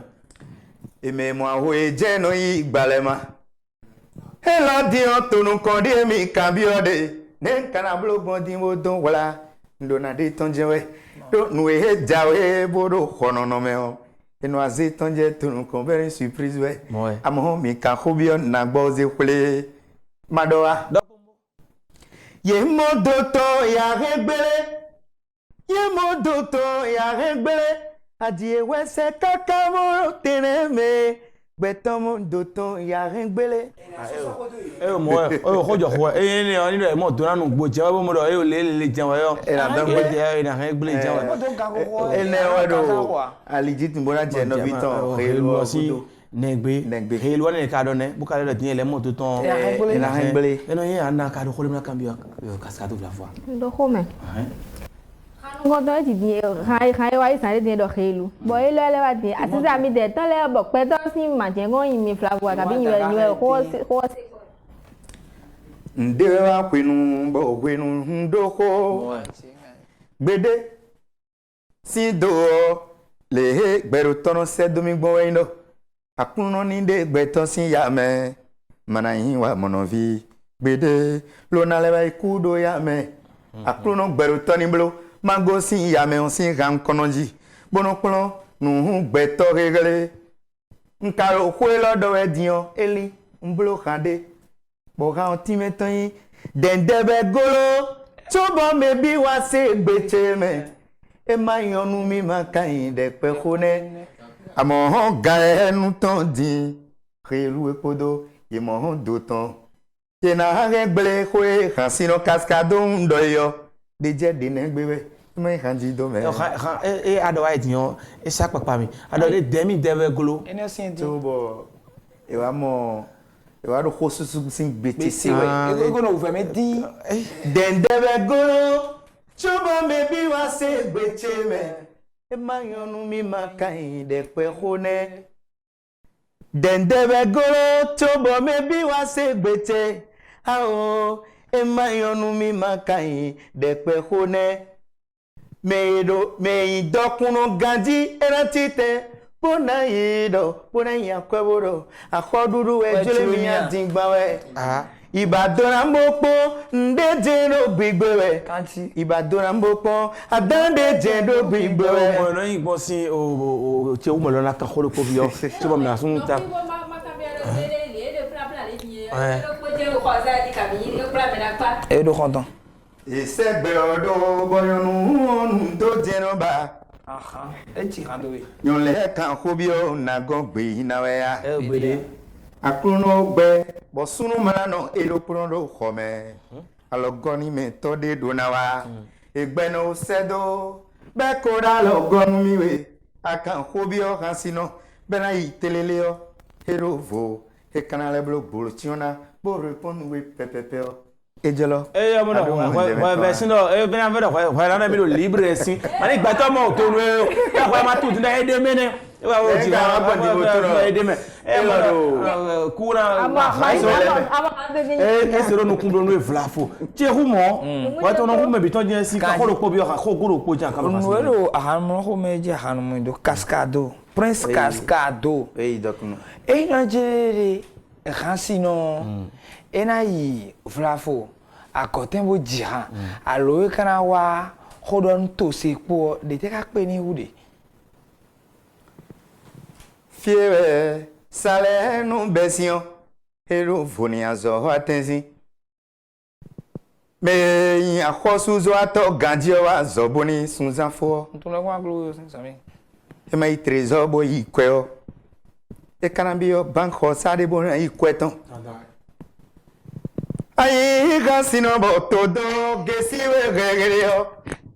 eme mo aho eje no yi gbalema hello dion tonu kon de mi kabiode ne kana blogbon di mo don wala ndona de tonje we do nu e jawe bodo khonono me o eno aze tonje tonu kon very surprise we amo mi ka khobio na gboze kule Madoa Ye modoto ya regbele Ye modoto ya regbele Adie wese kakamoro teneme Beton mon doton ya rien gbele. Mo ko jo ko ni oni do mo do na nu gbo je wo mo do le je wa yo. E la dan gbo je na rien gbele je wa. E ne wa do alijit mbona je no biton relo si negbe relo ne ka do ne bu ka le do le mo to ton e la rien gbele. E no yin ana ka do ko le na kan bi cascade la fois. Do ko me. Ngoto ti di khai wa isa de do khelu bo ile le wa di asiza mi de tan le bo pe to si ma je ngo yin mi flawa ka bi ni ko Ndewe wa kwenu bo kwenu ndoko gbede si do le gbero tono se domi gbon endo akuno ni de gbeton si ya me mana yin wa monovi gbede lo na le ba ikudo ya me akuno gbero toni blo mago si ya me on si ran konoji bono plon nu gbeto regele nkaro kwe lodo edion eli mblo khande bo ga ti metan yin dendebe golo tobo me bi wa se gbeche me e ma yonu mi ma kayin de pe khone amo hon ga enu ton din relu epodo ye mo hon do ton ye na ha regbele khwe khasino cascade ndo yo de je de negbewe me hanji do me e ado wa edion e sa papa mi ado de demi debe golo ene sin tobo e wa mo e wa do khosusu sin gbete si we e go no fe me di dendebe golo tobo me bi wa se gbeche me e ma yonu mi ma kayin de pe khone dendebe golo tobo me bi wa se gbeche ao e ma yonu mi ma kayin de pe khone me dokuno ganji eratite bona ya kweboro akoduru ejele mi adingbawe Ìbàdàn mpopo ndeje no gbigbewe Ìbàdàn mpopo adande je do gbigbewe mo no yin gbon sin o ti o mo lo na kan kholo ko bi yo ti bo na sun ta e do kontan ìṣègbè ọdún bọyọnù ọ̀nù tó jẹnu bá. E ti kan do we. Yọ̀nlẹ̀ kan kó bí ó nàgọ́ gbé iná wẹ̀ ya. gbede Àkúrúnú gbẹ bọ̀súnú mìíràn náà èlò kúrún ló kọ̀ mẹ́. Alọ́gọ́ni mi tọ́ dé dùnà wa. Ìgbẹ́nu sẹ́dọ̀ bẹ́ẹ̀ kó dá lọ́gọ́nu mi wẹ̀. Àkàn kó bí ó kan sínú bẹ́ẹ̀ náà yìí tẹ́lẹ̀lẹ́ ọ́. Èrò vò èkánná lẹ́bùrọ̀ gbòòrò tí wọ́n náà bó rẹpọ́nù wẹ̀ pẹ́pẹ́pẹ́ ọ́. Ejelo yo mo no wa vecino ben avero wa la na mi lo libre sin mani gba to mo to nu ya wa ma tu na ede mene wa o ji wa ba di mo to ede me e mo do kuna ma so le e se ro nu kun do nu e flafo ti e hu mo wa to no hu me bi to je si ka ko ro po bi o ka ko goro po jan ka ma no ero ahanu ho me je ahanu mo do cascado prince cascado ei dokuno e na je Ransino ena yi flafo akotembo jiha alo kana wa hodon to se po de te ka pe ni hude fiere sale no besion ero voni azo atenzi me yin akhosu zo ato ganji wa zoboni sunzan fo to le kwa glo sin sami e mai trésor bo yi kweo e kanambio bank ho sade bo yi kweton ayi gasino bo todo gesiwe gegeleo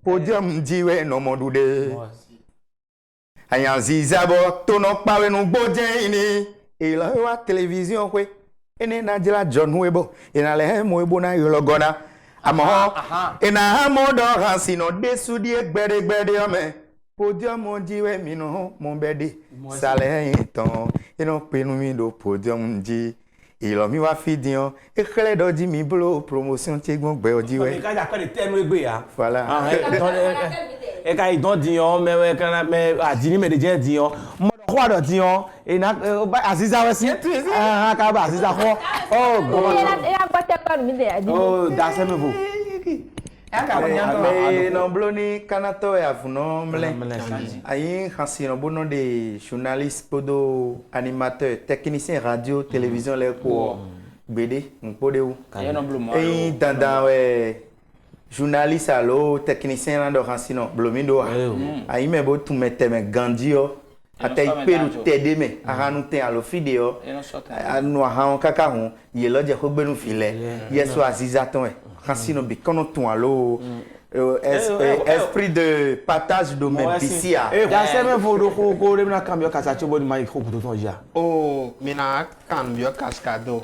podium jiwe no modude ayan zizabo to no pawe no gboje ini ila wa television kwe ene na jila John Webo ina le mo ebo na yologona amo ina amodo gasino desudi egbede ome podium jiwe mi no mo bede sale ton ino penu mi do podium ji ilo mi wa fidian e kele doji mi blo promotion ti gbon gbe oji we e ka ja ko de tenu egbe ya voilà e ka idon diyan me kan me ajini me de je diyan mo do kwa do diyan e na aziza we si ka ba aziza ko oh go e a gba te ko mi de ajini oh da se me vo mais non bloni kanato ya funo mle ayi khasino bono de journaliste podo animateur technicien radio télévision le ko gbede mpode ou ayi danda we journaliste alo technicien la do khasino blomindo ayi me bo tu meteme gandio Ate peru tede me aranu te alo fideo anu ahan kaka hun ye loje ko gbenu file yeso aziza ton e kasino bi kono ton alo esprit de partage de même pisia ya seme fodo ko re na cambio kasa chobo ni mai ko to ya o mina cambio cascado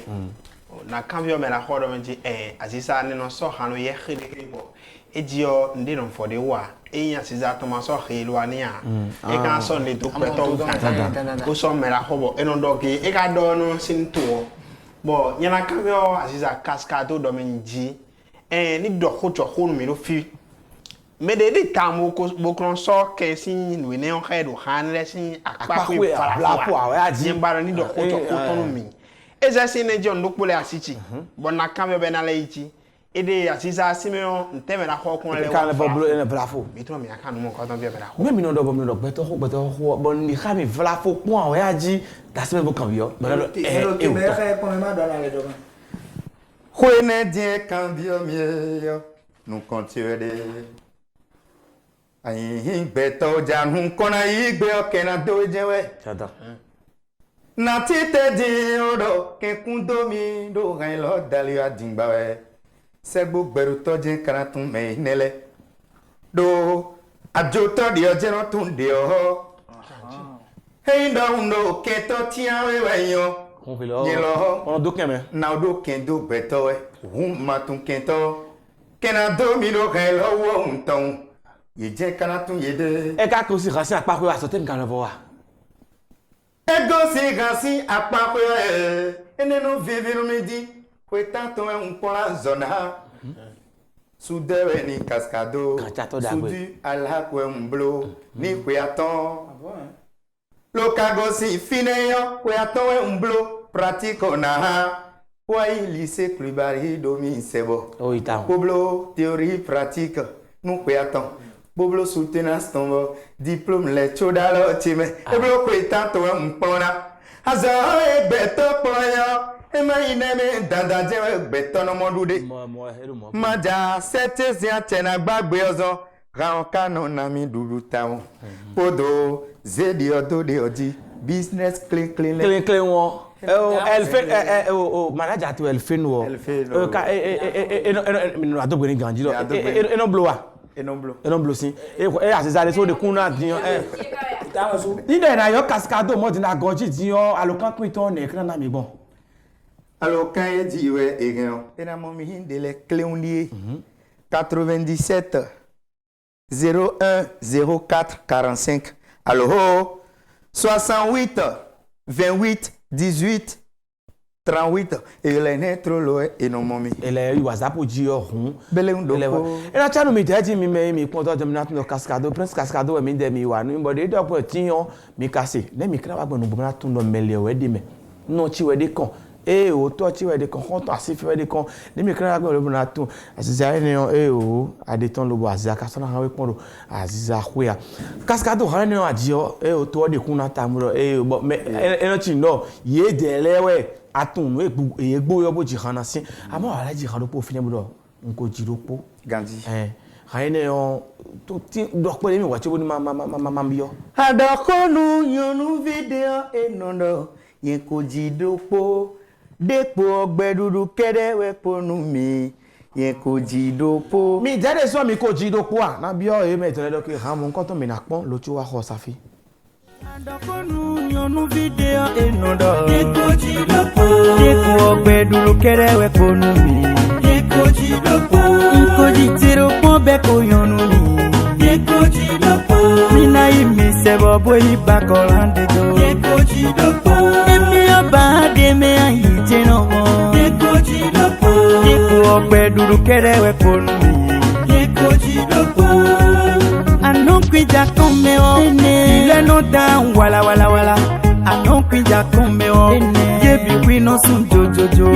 na cambio me la hodo menji aziza ni no so hanu ye khide bo edio ndi no for the wa eyan siza to ma so khilo ania e kan so ni to peto ko so me la hobo eno doki e ka do no sin to bo nyana cambio aziza cascado do menji ni do khoto khonu mi no fi me de tamu ko bokron so ke sin we ne on head han le sin akpakwe blapo a ji mbara ni do khoto khonu mi eza sin ne jon do pole asichi bo na cambio be na le ichi ede asisa simeon nteme na ho kon le kan le boblo ene blafo mi to mi aka no mo ko ton bi be la ho me mi no do bom no beto ho bon ni ha mi blafo pon a ji da seme bo cambio me no Huene die cambio mio nu contiede ai beto janu kona igbe okena dojewe chata na tite di odo ke kundomi do ran lo dali adingba we segbo gberu toje karatun me nele do ajoto di ojero tun de o hey no ke to tiawe we yo on fait là on do keme na do kendo beto we ma tun kento kena domino ran lo wo unton ye je karatun ye de e ka ko si rasi apako a sotem kan lo wa ego si rasi apako ene no vive no medi ko tanto é pona zona sudewe ni cascado sudu alhakwe mblo ni kweaton lo kago si fineyo kweaton we mblo pratico na ha wa lycée clubari domi sebo o ita boblo théorie pratique nu kweaton boblo soutenance tombo diplôme le chodalo time e blo kweaton we mpona azo e beto poyo ema ineme dada je beto no modude maja sete ya tena gbagbe ozo ran kanu na mi dudu tawo podo zedi odo de odi business clean won elle fait manager to elle fait no ka mi no adogbe ni ganji lo e no blowa e no blow sin e asizale so de kuna diyan ni de na yo cascado mo di na goji diyan alokan pin to ne kan na mi gbon alors quand il dit ouais et rien mon mihin de les cléonier 97 01 04 45 alors 68 28 18 38 et les netro loe et non momi ele WhatsApp ji ohun bele ndo e na chanu mi deji mi pon to jam na tun cascado prince cascado mi de mi wa nu bo de do po tiyan mi kase le mi kra wa gbonu bo na tun no mele we de me no chi we de kan o to chi we de kan to asif we de kan le mi kra wa gbonu na tun asiza ni o ade ton lo bo azia ka so na we pon ro aziza hwea cascado han ni aji o to de kun na tamuro bo me no chi no ye de lewe atun egbo yo bo ji hana sin amo ala ji hado po fine bo nko jiropo ganji haine on to ti do pe mi wa che bo ni ma biyo adakonu yonu video enono yen ko jidopo depo ogbedudu kedewe ponu mi yen ko jidopo mi jade so mi ko jidopo na biyo e me tole do ke ha mo nkan to mi na pon lo ti wa ho safi adakonu yonu video enono yen ko jidopo depo ogbedudu kedewe ponu mi yen ko jidopo ko jitero pon be ko yonu mi yen ko jidopo mina imi sebo boyi bakolande do yen ko jidopo ba de me ayi jeno mo eko jidopo eko ogbe duru kerewe ponu mi eko jidopo anon kwija komme o ile no down wala anon kwija komme o ye bi wi no sun jojojo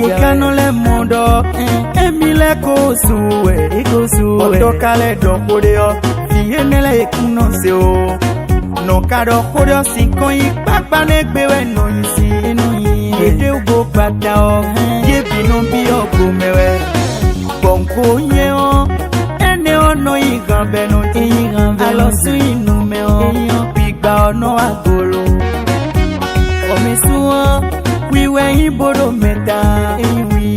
ye kanu le mondo emi le ko suwe odo kale do kode o fiye nele ekuno se o no kado kodo sinkon yi papa negbe we no yisi enu yi ede ugo pata o ye binu bi ogo mewe bonko ye o ene ono yi gan benu ti alo su inu me o igba ono agolo. Omesuo wiwe ibodo meta.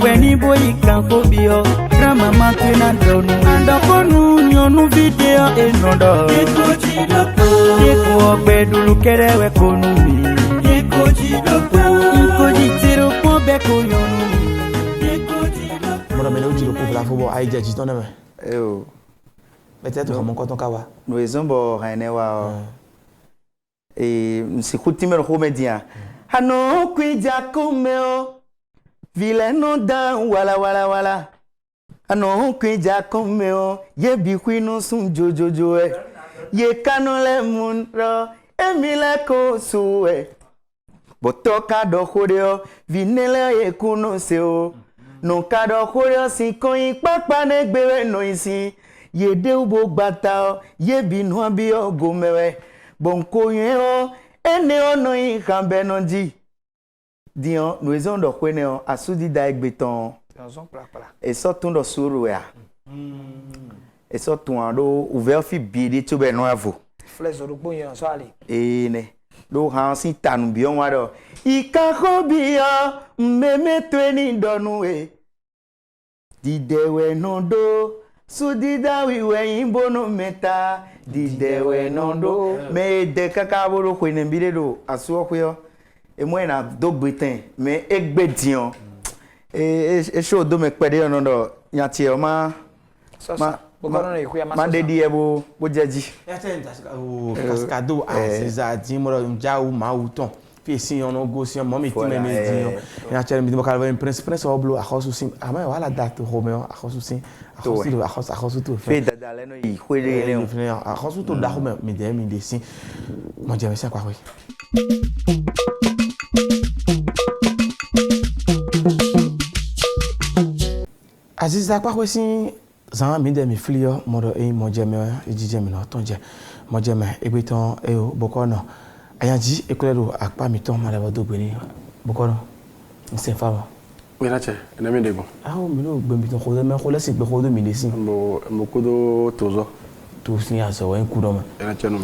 Weni boy kan fobio. Grandma matena dronu. Andokonu nyonu video enodo. Eko ogbedu kerewe konumi. Nkoji tiro po beko nyonu. Mora mele uji pour la fobo aïdja ji ton ame. Yo. Peut-être comme on quand kawa. Nous ezombo raine wa. Msikuti mero komedia. Hano kwija kumeo. Vileno da wala. Hano kwija kumeo. Ye bi kwinu sun jojojo e. Ye kanole munro. Emile ko suwe. Botoka do khoreo. Vinele ye kuno seo. No kado khoreo si koyin papa ne gbewe no isi. Ye de ubo gbata ye binu abi ogomewe. Bonko yen o. Ene ono yin kambe nonji. Dion, nous faisons de quoi nous à soudi d'aigbeton. Et sortons de sourouia. Et sortons en dos ouvert fi bidi tu ben noavo. Flèche de bouillon sali. Et ne. Do hansi tanu bion wado. Ika khobia meme tweni donue. Didewe nondo. Sudida wiwe imbono meta. Didewe nondo. Me de kakaboro kwene bidedo asuo kyo. Et moi na do britain mais egbedion et show do me pede no do nyati o ma dedi ebo bo jeji cascado a César mo nja o ma uton fi sin ono go sin mo mi ti me medin nyati me mo kala prince oblo akhosu sin ama wala date romeo akhosu sin akhosu to fe dada le no yi kwere le akhosu to da romeo me de mi de sin mo je me sin kwa we. Aziza kwa kwesi zan mi de mi flio modo e mo jeme ejije mi no tonje mo jeme egbeton e o bokono ayanji ekulero apa mi ton mala bodo gbe ni bokono nse fa Oui na che na mi dego o mi no gbe mi ton ko me ko lesi gbe ko do mi lesin mo ko do tozo to sin aso wa nku do ma na che no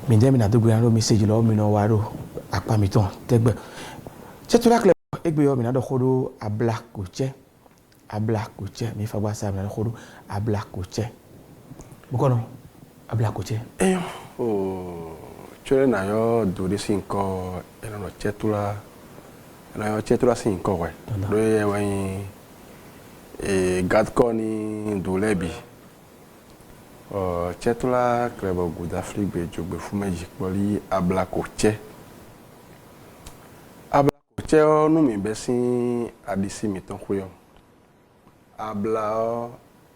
mi de mi na do gbe ro message lo mi no wa ro apa mi ton tegbe che to la kle egbe yo mi na do kodo a black ko che a black coach mi fa gba sa na khodo a black coach bokono a black coach chere na yo do de sin ko ena no chetula na yo chetula sin ko we do ye wan gad ko ni do lebi chetula club good afrique be jogbe fu meji poli a black coach no mi besin adisi mi ton ko yo abla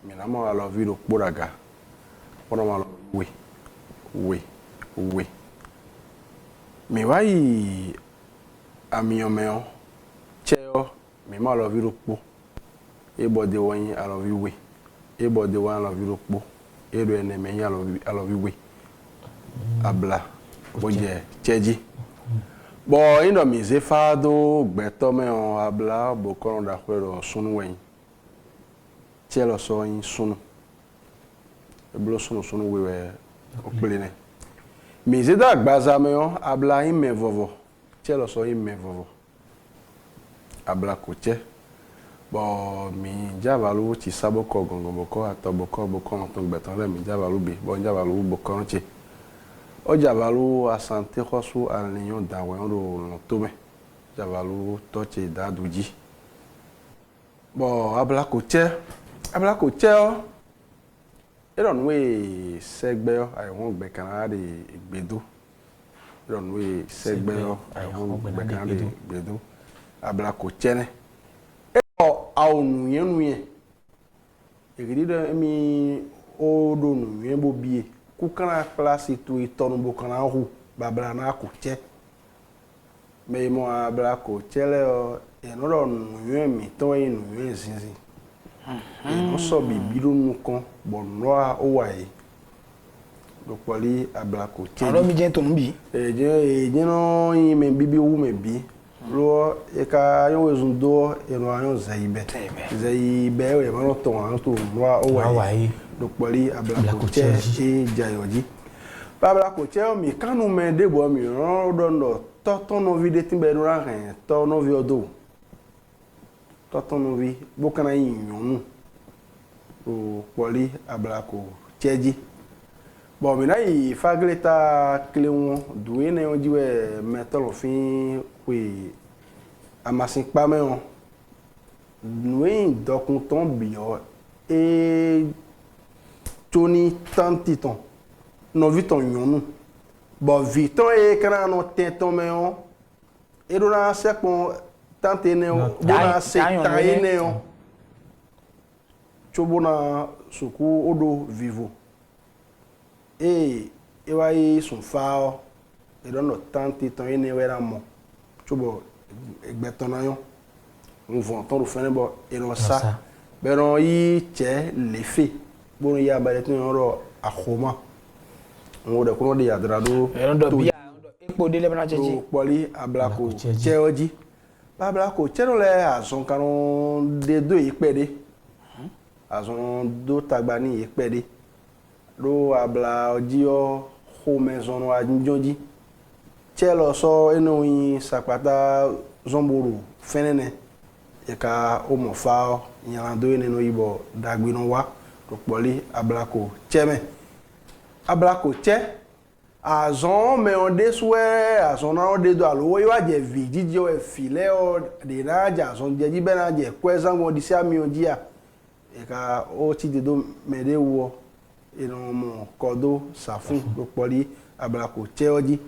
minamo alo viro poraga ono malo we mi wai amiomeo cheo mi malo viro po ebode won alo we ebode won alo viro po edo ene me alo we abla boje cheji bo indo mi ze fado gbeto me on abla bo kono da kwero sunu wen Tielo so in sunu. E blo sunu wewe okpelene. Mi zeda gbaza me yo abla in me vovo. Tielo so in me vovo. Abla koche. Bo mi javalu ti saboko gongo boko atoboko boko no ton gbeton le mi javalu bi bo javalu boko nche. O javalu asante khosu alnion dawe ro no tome. Javalu toche daduji. Bo abla koche o iron we segbe o I won gbe kan ade igbedo iron we segbe o I won gbe kan ade igbedo abla ko chene e o awnu yenu ye igidi do mi o do nu ye bo bie ku kan place to itonu bo kan hu babla na ko che me mo abla ko chele o e no ro nu ye mi to yin nu ye sinsin no so bibiru nukan bonno a owaye do poli ablako che aro mi je to nbi je no yin me bibi wu me bi lo e ka yo wezundo e no ayo zaibe we ma no to an to no a owaye do poli ablako che e jayoji babla ko che mi kanu me de bo mi ron do ndo to no vi de timbe no ran hen to no vi odo to no vi bo kana yin yonu o poli abla ko cheji bo mi na yi fagleta kleon duene on diwe metolo fin we amasin pa me on nuin dokun ton bio e toni tantiton no viton yonu bo viton e kana no tenton me on e do na se pon tante ne on do na se taye ne on chobona suku odo vivo e wa yi sun fa e do no tantiton ene wera mo chobo egbeton na yon on vont ton fin bo e no sa beron yi che lefe bon ya ba letin ro akoma on de ko de adrado do bia epo de le bana chechi poli ablako che oji ablako che no le azon karon de do ipede azon do tagbani ipede do abla oji o ho maison wa njoji che lo so eno yin sapata zomburu fenene e ka o mo fa yan do ene no ibo dagbi no wa to poli ablako cheme ablako che azon me on de soué azon na on de do alo yo aje vidiji o e file o de na ja azon je ji be na je kweza mo di sia mi oji a e ka o ti de do me de wo e no mo kodo safun to poli ablako che oji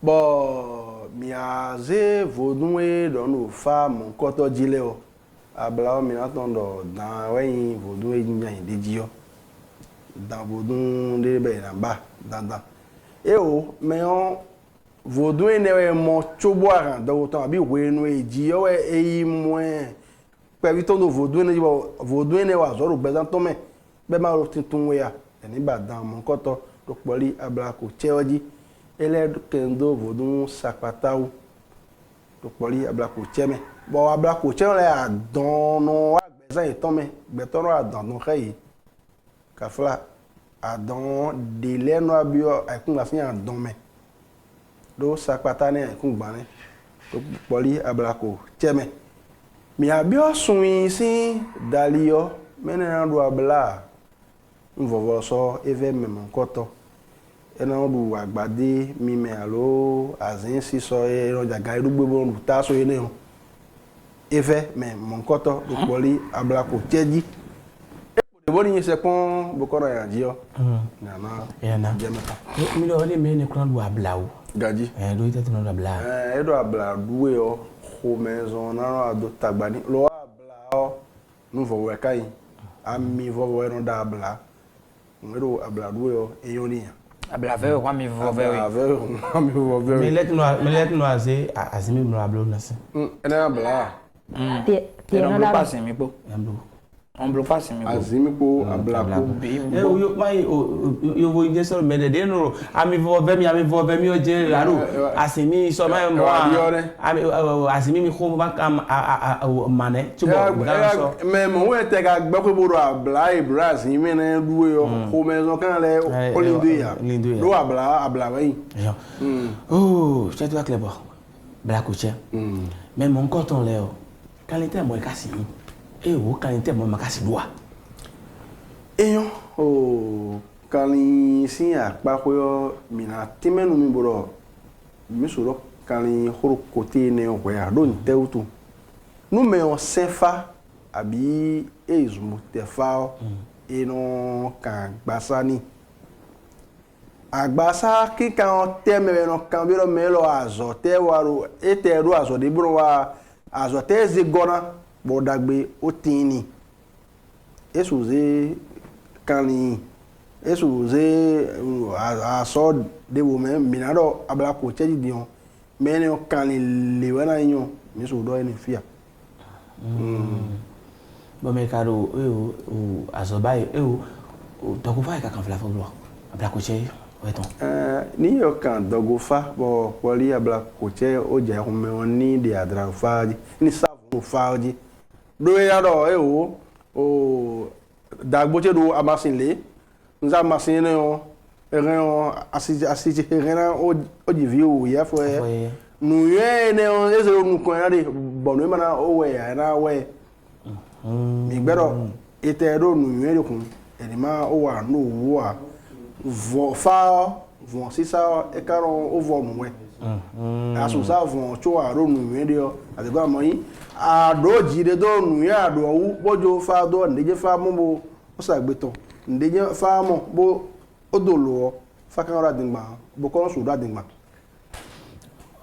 bo mi aze vodun e do no fa mo koto jile o abla mi na ton do dan weyin vodun e nja indeji o dan vodun de be na ba dan e o me on vodun e ne mo chobo aran do ton abi we nu eji o e mo pe vi ton do vodun e vodun ne wa zoro gbe dan to me be ma ro tintun we ya eni ba dan mo koto to poli abla ko che oji ele kendo vodun sapatau to poli abla ko cheme bo abla ko che le adono agbezan itome gbetono adono kai kafla adon de leno abio aikun afin adon me do sapata ne aikun gbane to poli abla ko cheme mi abio sunyin si dalio menena do abla nvovo so eve memon koto ena du agbade mi me alo azin si so e ro jaga irugbe bo ta so ene o efe me mon koto do poli abla ko cheji e ko de boni se pon bo koro ya jio na na jemeta mi do le me ne kran du abla o gaji do ite no abla e do abla duwe o ho maison na do tagbani lo abla o nu vo we kai ami vo we no da abla ngero abla duwe o e yoni abla ve kwa mi vo ve me let no aze azimi no ablo na se ena abla Tie no la passe mi po on bloque passe mi po azimi po abla ko e o yo mai yo vo je so me de no ami vo ve mi o je aro asimi so mai mo ami asimi mi ko ba kam mane tubo ga so me mo we te ga gbe ko boro abla ibras yimi na duwe yo ko me zo kan le olinduya do abla wi oh je dois clair bla ko che mais mon coton le o qualité mo kasi e wo qualité mo makasi doa eyan o kali sin apa ko mina timenu mi boro mi soro kali horo kote ne o ya do nteutu nu me on sefa abi ezmu tefa e no kan gbasani agbasa ki kan teme no kan biro melo azote waro eteru azode bro wa azote zigona bodagbe otini esuze kani esuze aso de wo me minado abla ko cheji dion mene o kani lewana yin mi so do eni fia bo me karo o azobai o dokufa ka kan fla fo blo abla ko cheji ni yo kan dogofa bo poli abla ko che o je ho me oni de adra faji ni savu faji do ya do o dagbo che do amasin le nza masin ne o rien assisté rien au divio ya foi nu ye ne on ezo nu ko ya de bonu mana o we ya na we mi gbero ite ro nu ye de kun eni ma o wa no wo a vo fa vo si sa e karo o vo nu we aso sa vo cho a ro nu ye de o ati gba mo yin a do ji de do nu ya do wu bojo fa do ndeje fa mo bo o sa gbeton ndeje fa mo bo odolo fa kan ra dingba bo ko so da dingba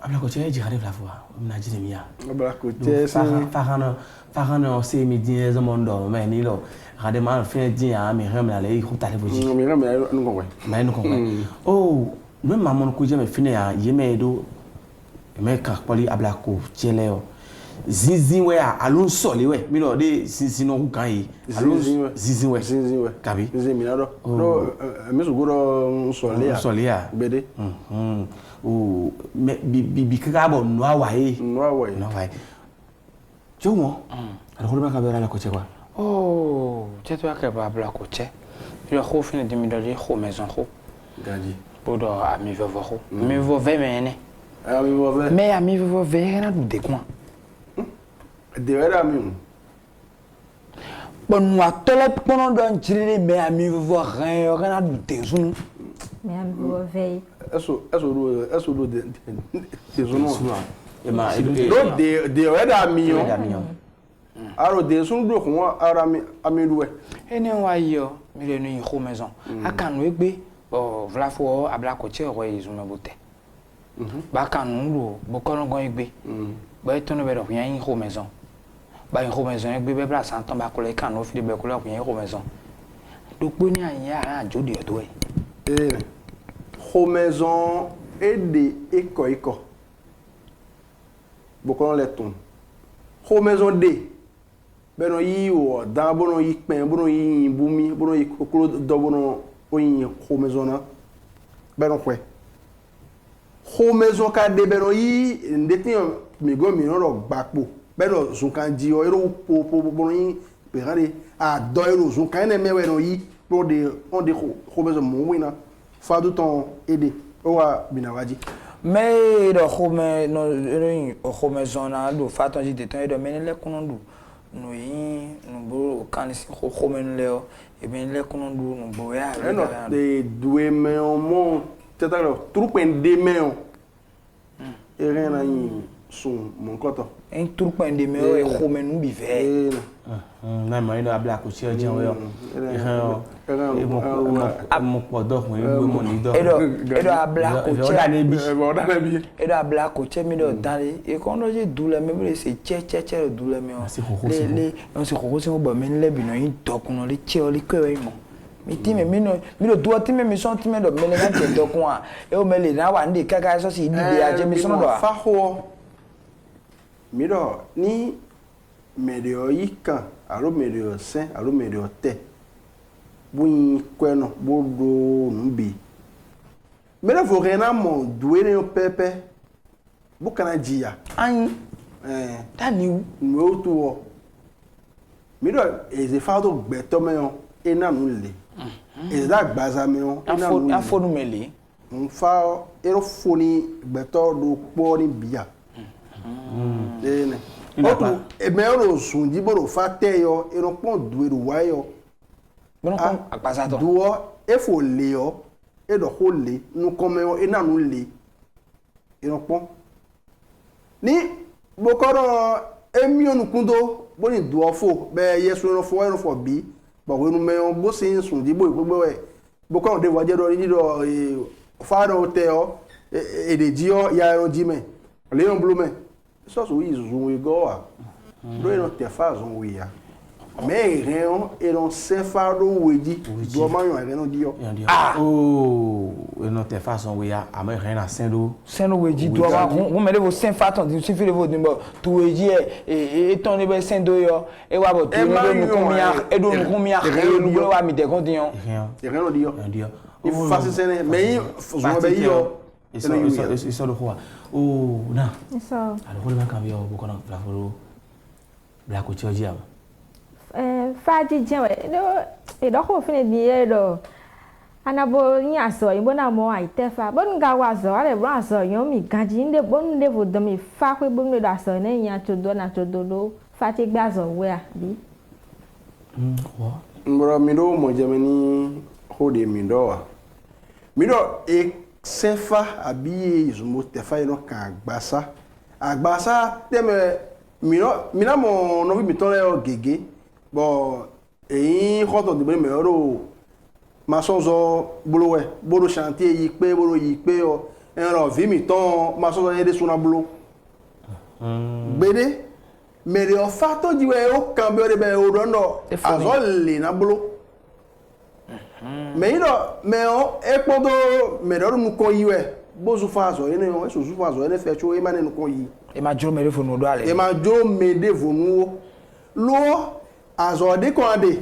abla ko che jihare la fois na jiremiya abla ko che fa kana se mi din zo mondo me ni lo rade ma fin din ya mi rem la le ko tale boji mi rem la nu ko ma nu ko oh no ma mon ko je me fine ya yeme do me ka poli abla ko chele o zinzin we alun so le we mi lo de zinzin no kan yi alun zinzin we kabi zinzin mi na do no mi su goro so le ya bede o bi kaka bo no awaye jo mo ala ko ba ka bera la ko che kwa oh je to ka ba bla ko che yo ko fini de mi do ko maison ko gadi bodo ami vovo ko mi vo ve mene ami vo ve mais ami vo ve na de quoi de vera mi bon wa tole pono do njiri mais ami vo rien yo na de zunu mais ami vo ve eso do de zunu e ma de vera mi yo aro de sunu do ko ara ami duwe ene wa yo mi le nu ko maison akanu egbe o vla fo abla ko che ro izume bote ba kanu ro bo kono go egbe ba etono be ro yan ko maison ba yan ko maison egbe be bla santon ba ko le kanu fi be ko le yan ko maison do po ni anya ara jo de to e ko maison e de iko bo kono le ton ko maison de beno yi o da bono yi pen bono yi bumi bono yi kokolo do bono oyin ko maison na beno kwe ko maison ka de beno yi ndeti mi go mi no ro gbapo beno zun kan ji o ero po bono yi pe gare a do ero zun kan na mewe no yi pro de on de ko maison mo wina fa du ton aider o wa binawaji mais do ko me no ero ko maison na do fa ton ji de ton do menele kunondu no yin no bo kan si ko men le o e ben le kono du no bo ya no de doué mais on mon tata lo trupen de mais e rien na yin son mon koto en trupen de mais e ko men nu bi ve na ma ina abla ko che jan we o e mo podo ko e mo ni do edo abla ko che da ne bi edo abla ko che mi do dale e kono je dule me bre se che dule me o le on se ko se mo ba men le bi no yin to kuno le che o le ko e mo mi ti me mi do do ti me mi son ti me do me le ga che to kun a e o me le na wa ndi kaka so si di be a je mi son do fa ho mi do ni medio yika alo medio sen alo medio te buin kweno bodo nbi mele fo rena mo duere o pepe bukana jia an tani mo tuwo mi do eze fa do gbeto meyon ena nu le eze da gbaza meyon ena nu le afonu mele nfa ero foni gbeto do po ni bia ene otu emeoro sunji boro fate yo eropon dueru wa yo bono kon apasa to duo efo le yo edo ho le nu komme yo enanu le eropon ni bokoro emi onukundo boni duo fo be yesu ero fo bi bo we nu me yo bo sin sunji bo gbogbo we bokoro de waje do ni do faro hotel edeji yo ya ero jime le yon blume so so is we go a do no te faz we ya me reon eron se faro weji do ma yon reon dio oh e no te faz we ya a me reon na sendo weji do wa won me le vo sen faton di si fi le vo nimbo to weji e ton le be sendo yo e wa bo to no ko mi a e do no ko mi a e lu wa mi de kon dion reon dio il faz sen me zo be yo isso do rua oh na isso alors le banque bio beaucoup na plafolo la couture diam fa ji jen we do e do ko fini bi e do Anabo ni aso ibona mo aitefa bon ga wazo ale bro aso yon mi ganji nde bon nde vo do mi fa kwe bon do aso ne nya chodo na chododo fa ti gba aso we abi Mbora mido mo jamani hode mido e sefa abi izumo tefa ino kan agbasa teme mina mo no bi mi tole o gege bo eyin hoto de me oro masonzo bolowe bolo chantier yi pe o en vi mi ton masonzo yede suna bolo gbede mere o fato jiwe o kan be o de be o do no azole na bolo me o ekpodo mere o nu ko yiwe bozu fazo ene o so zu fazo ene fe cho e mane nu ko yi e ma juro mere fo no do ale e ma juro me de vonu lo azo de ko ade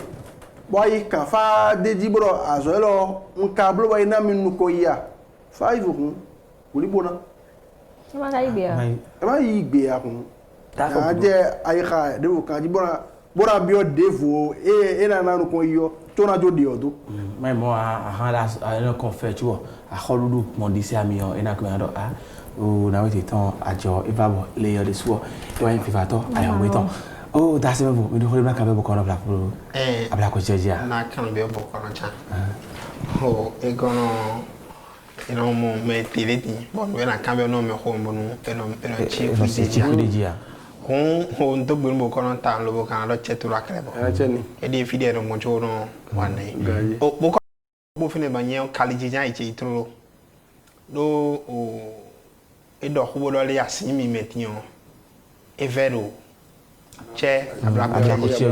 boy kan fa de jibro azo lo nka blo boy na mi nu ko yi a 5 kun kuli bona e ma ga igbe e ma yi igbe a kun ta je ayi kha de wo kan bora bi o de vo e na nu ko yi o to na jo de odo mais moi a la a kon fait tu vois a kholudu mon disi ami o ena ko ando a o na wete ton ajo e babo le yo de so e wa fi fato ayo weton oh da se bo mi do hole ka be bo kono bla pro abla ko jejia na kan be bo kono cha oh e kono ino mo me tileti bon we na kan be no me ho mo no eno chief dia hon to bo kono ta lo bo kan lo chetura krebo e di fide no mo jono wane o bo fine ba nyen kaliji jan iche itro do o e do ho bo le yasin mi metion e vero che abla ko che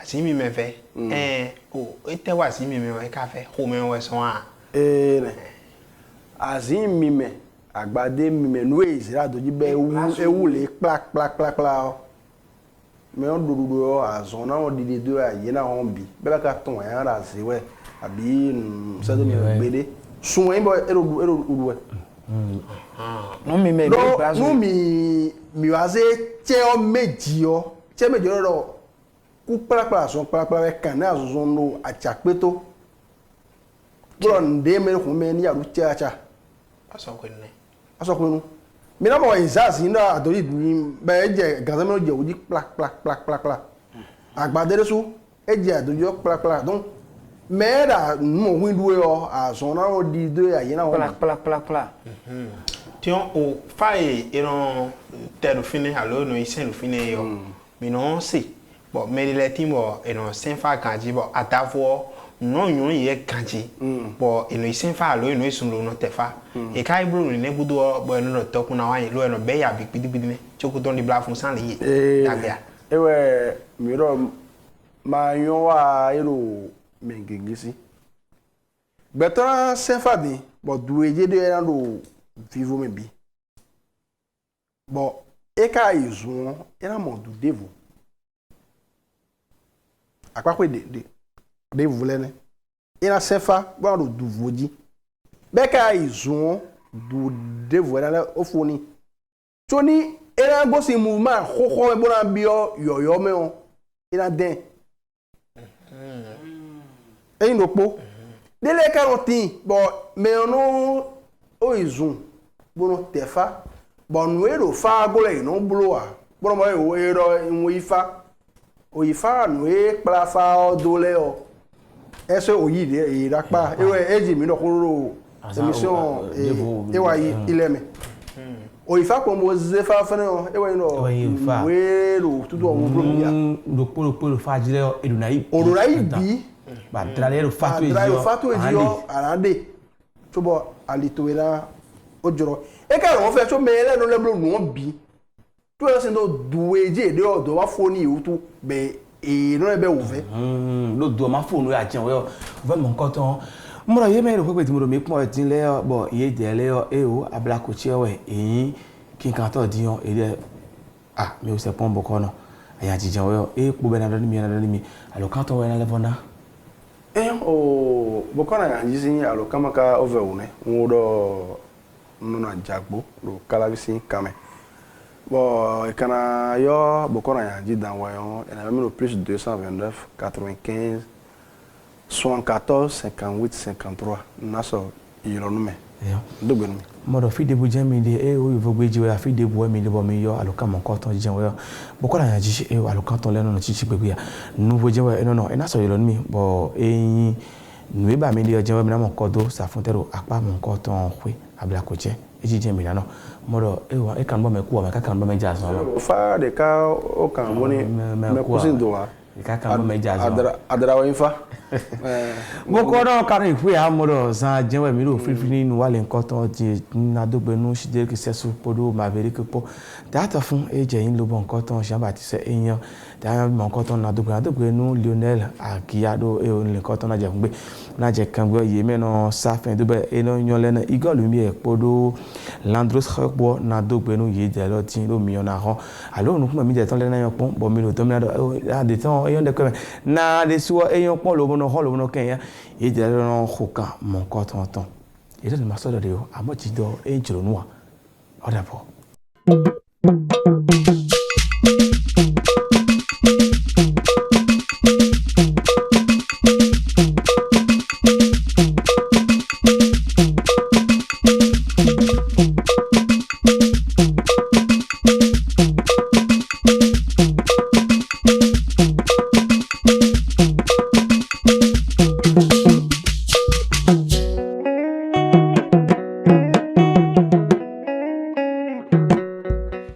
asin mi me fe o e te wa asin mi me e ka fe ho me we so a asin mi me agbade mi me nu ezira doji be ewu le plak me on dudu azon na on dide do aye na on bi be ka ton ya ra se we abi se do mi gbede sun yin bo ero uduwe no mi me no mi wa se che o meji ro ku plak so plak kan na azon no achapeto bro nde me ko me ni aru cha asokunu mina mo inzasi na adori ni be je gazame je oji plak agbadere su eje adojo plak donc mera mo windu yo azona o di do aye na plak tion o fae eron tero fine alo no isen fine yo mi no si bo me le timo eron senfa kanji bo atafo no yun ye kanji bo eno isen fa alo eno isun lo no tefa e kai bro ni nebudo bo eno no tokun na wan lo eno be ya bi pidipidi ne chokuton di bla fun san le ye dagbia ewe miro ma yon wa ero mengengisi betra senfa bi bo dueje de eno do vivo me bi bo e kai izun era mo du devo akwa de vulene ina sefa bwa do voji beka izun du de vulene ofoni toni era go si mouvement khokho e bona bio yoyo me on ina den e ino po dele karoti bo me ono o izun bono tefa bon wero fa gole no bloa bono mo e wero nwo ifa o ifa no e plafa o dole o eso oyi de irapa ewe eji mi no kuro emission ewa ileme o ifa ko mo ze fa fene o ewe no we lo tudo o bro ya do polo fa jire edunai bi ba drale fatu ejo arade tubo alitoera ojoro e ka won fe so mele no le bro no bi to e se no dueje de odo wa foni utu be e no ebe wo fe lo do ma fonu ya jen we ve mo nkan ton mo ro ye me ro pe ti mo ro mi pon tin le bo ye de le o abla ko che we eyin kin kan to di on e mi o se pon bo ko no aya ji jen we po be na do mi alo kan to we na le bona o bo ko na ya ji sin alo kama ka over one wo do no na jagbo lo kala bi sin kame bon kana yo boko na ya ji dan wayon et na même plus de 229 95 74 58 53 naso ironume dogbenu modo fi de bu jemi de e o ivo gbeji we fi de bu mi de bo mi yo aluka mon ko ton jijen we bo ko la yan ji e aluka ton lenu no chichi gbegbe ya nu bo je we no e na so ironumi bo eyin nu e ba mi de je we mi na mon ko do sa fun tero apa mon ko ton hwe abla ko je e ji jemi na no modo e wa e kan bo me ku wa ka kan bo me ja so lo fa de ka o kan boni me kusin do wa ka kan bo me ja so adara wa infa mo ko no kan ifu ya modo san jewe mi ro frifri nu wale nkan ton ti na dogbe nu shide ki sesu podo ma veri ke po data fun eje yin lo bon nkan ton Jean Baptiste eyan da mo nkan ton na dogbe nu Lionel Akiyado e o nkan ton na je ngbe na je kan gbo ye me no sa fin dogbe e no yan le na igol mi e podo Landros khpo na dogbe nu ye de lo tin lo mi na ho alo nu kuma mi de ton le na yan pon bo mi lo to mi na do a de ton eyan de ko na de suo eyan pon lo no holo no kenya e de no khoka mon ko ton ton e de ma so de o amo ti do e jiro nu a o da po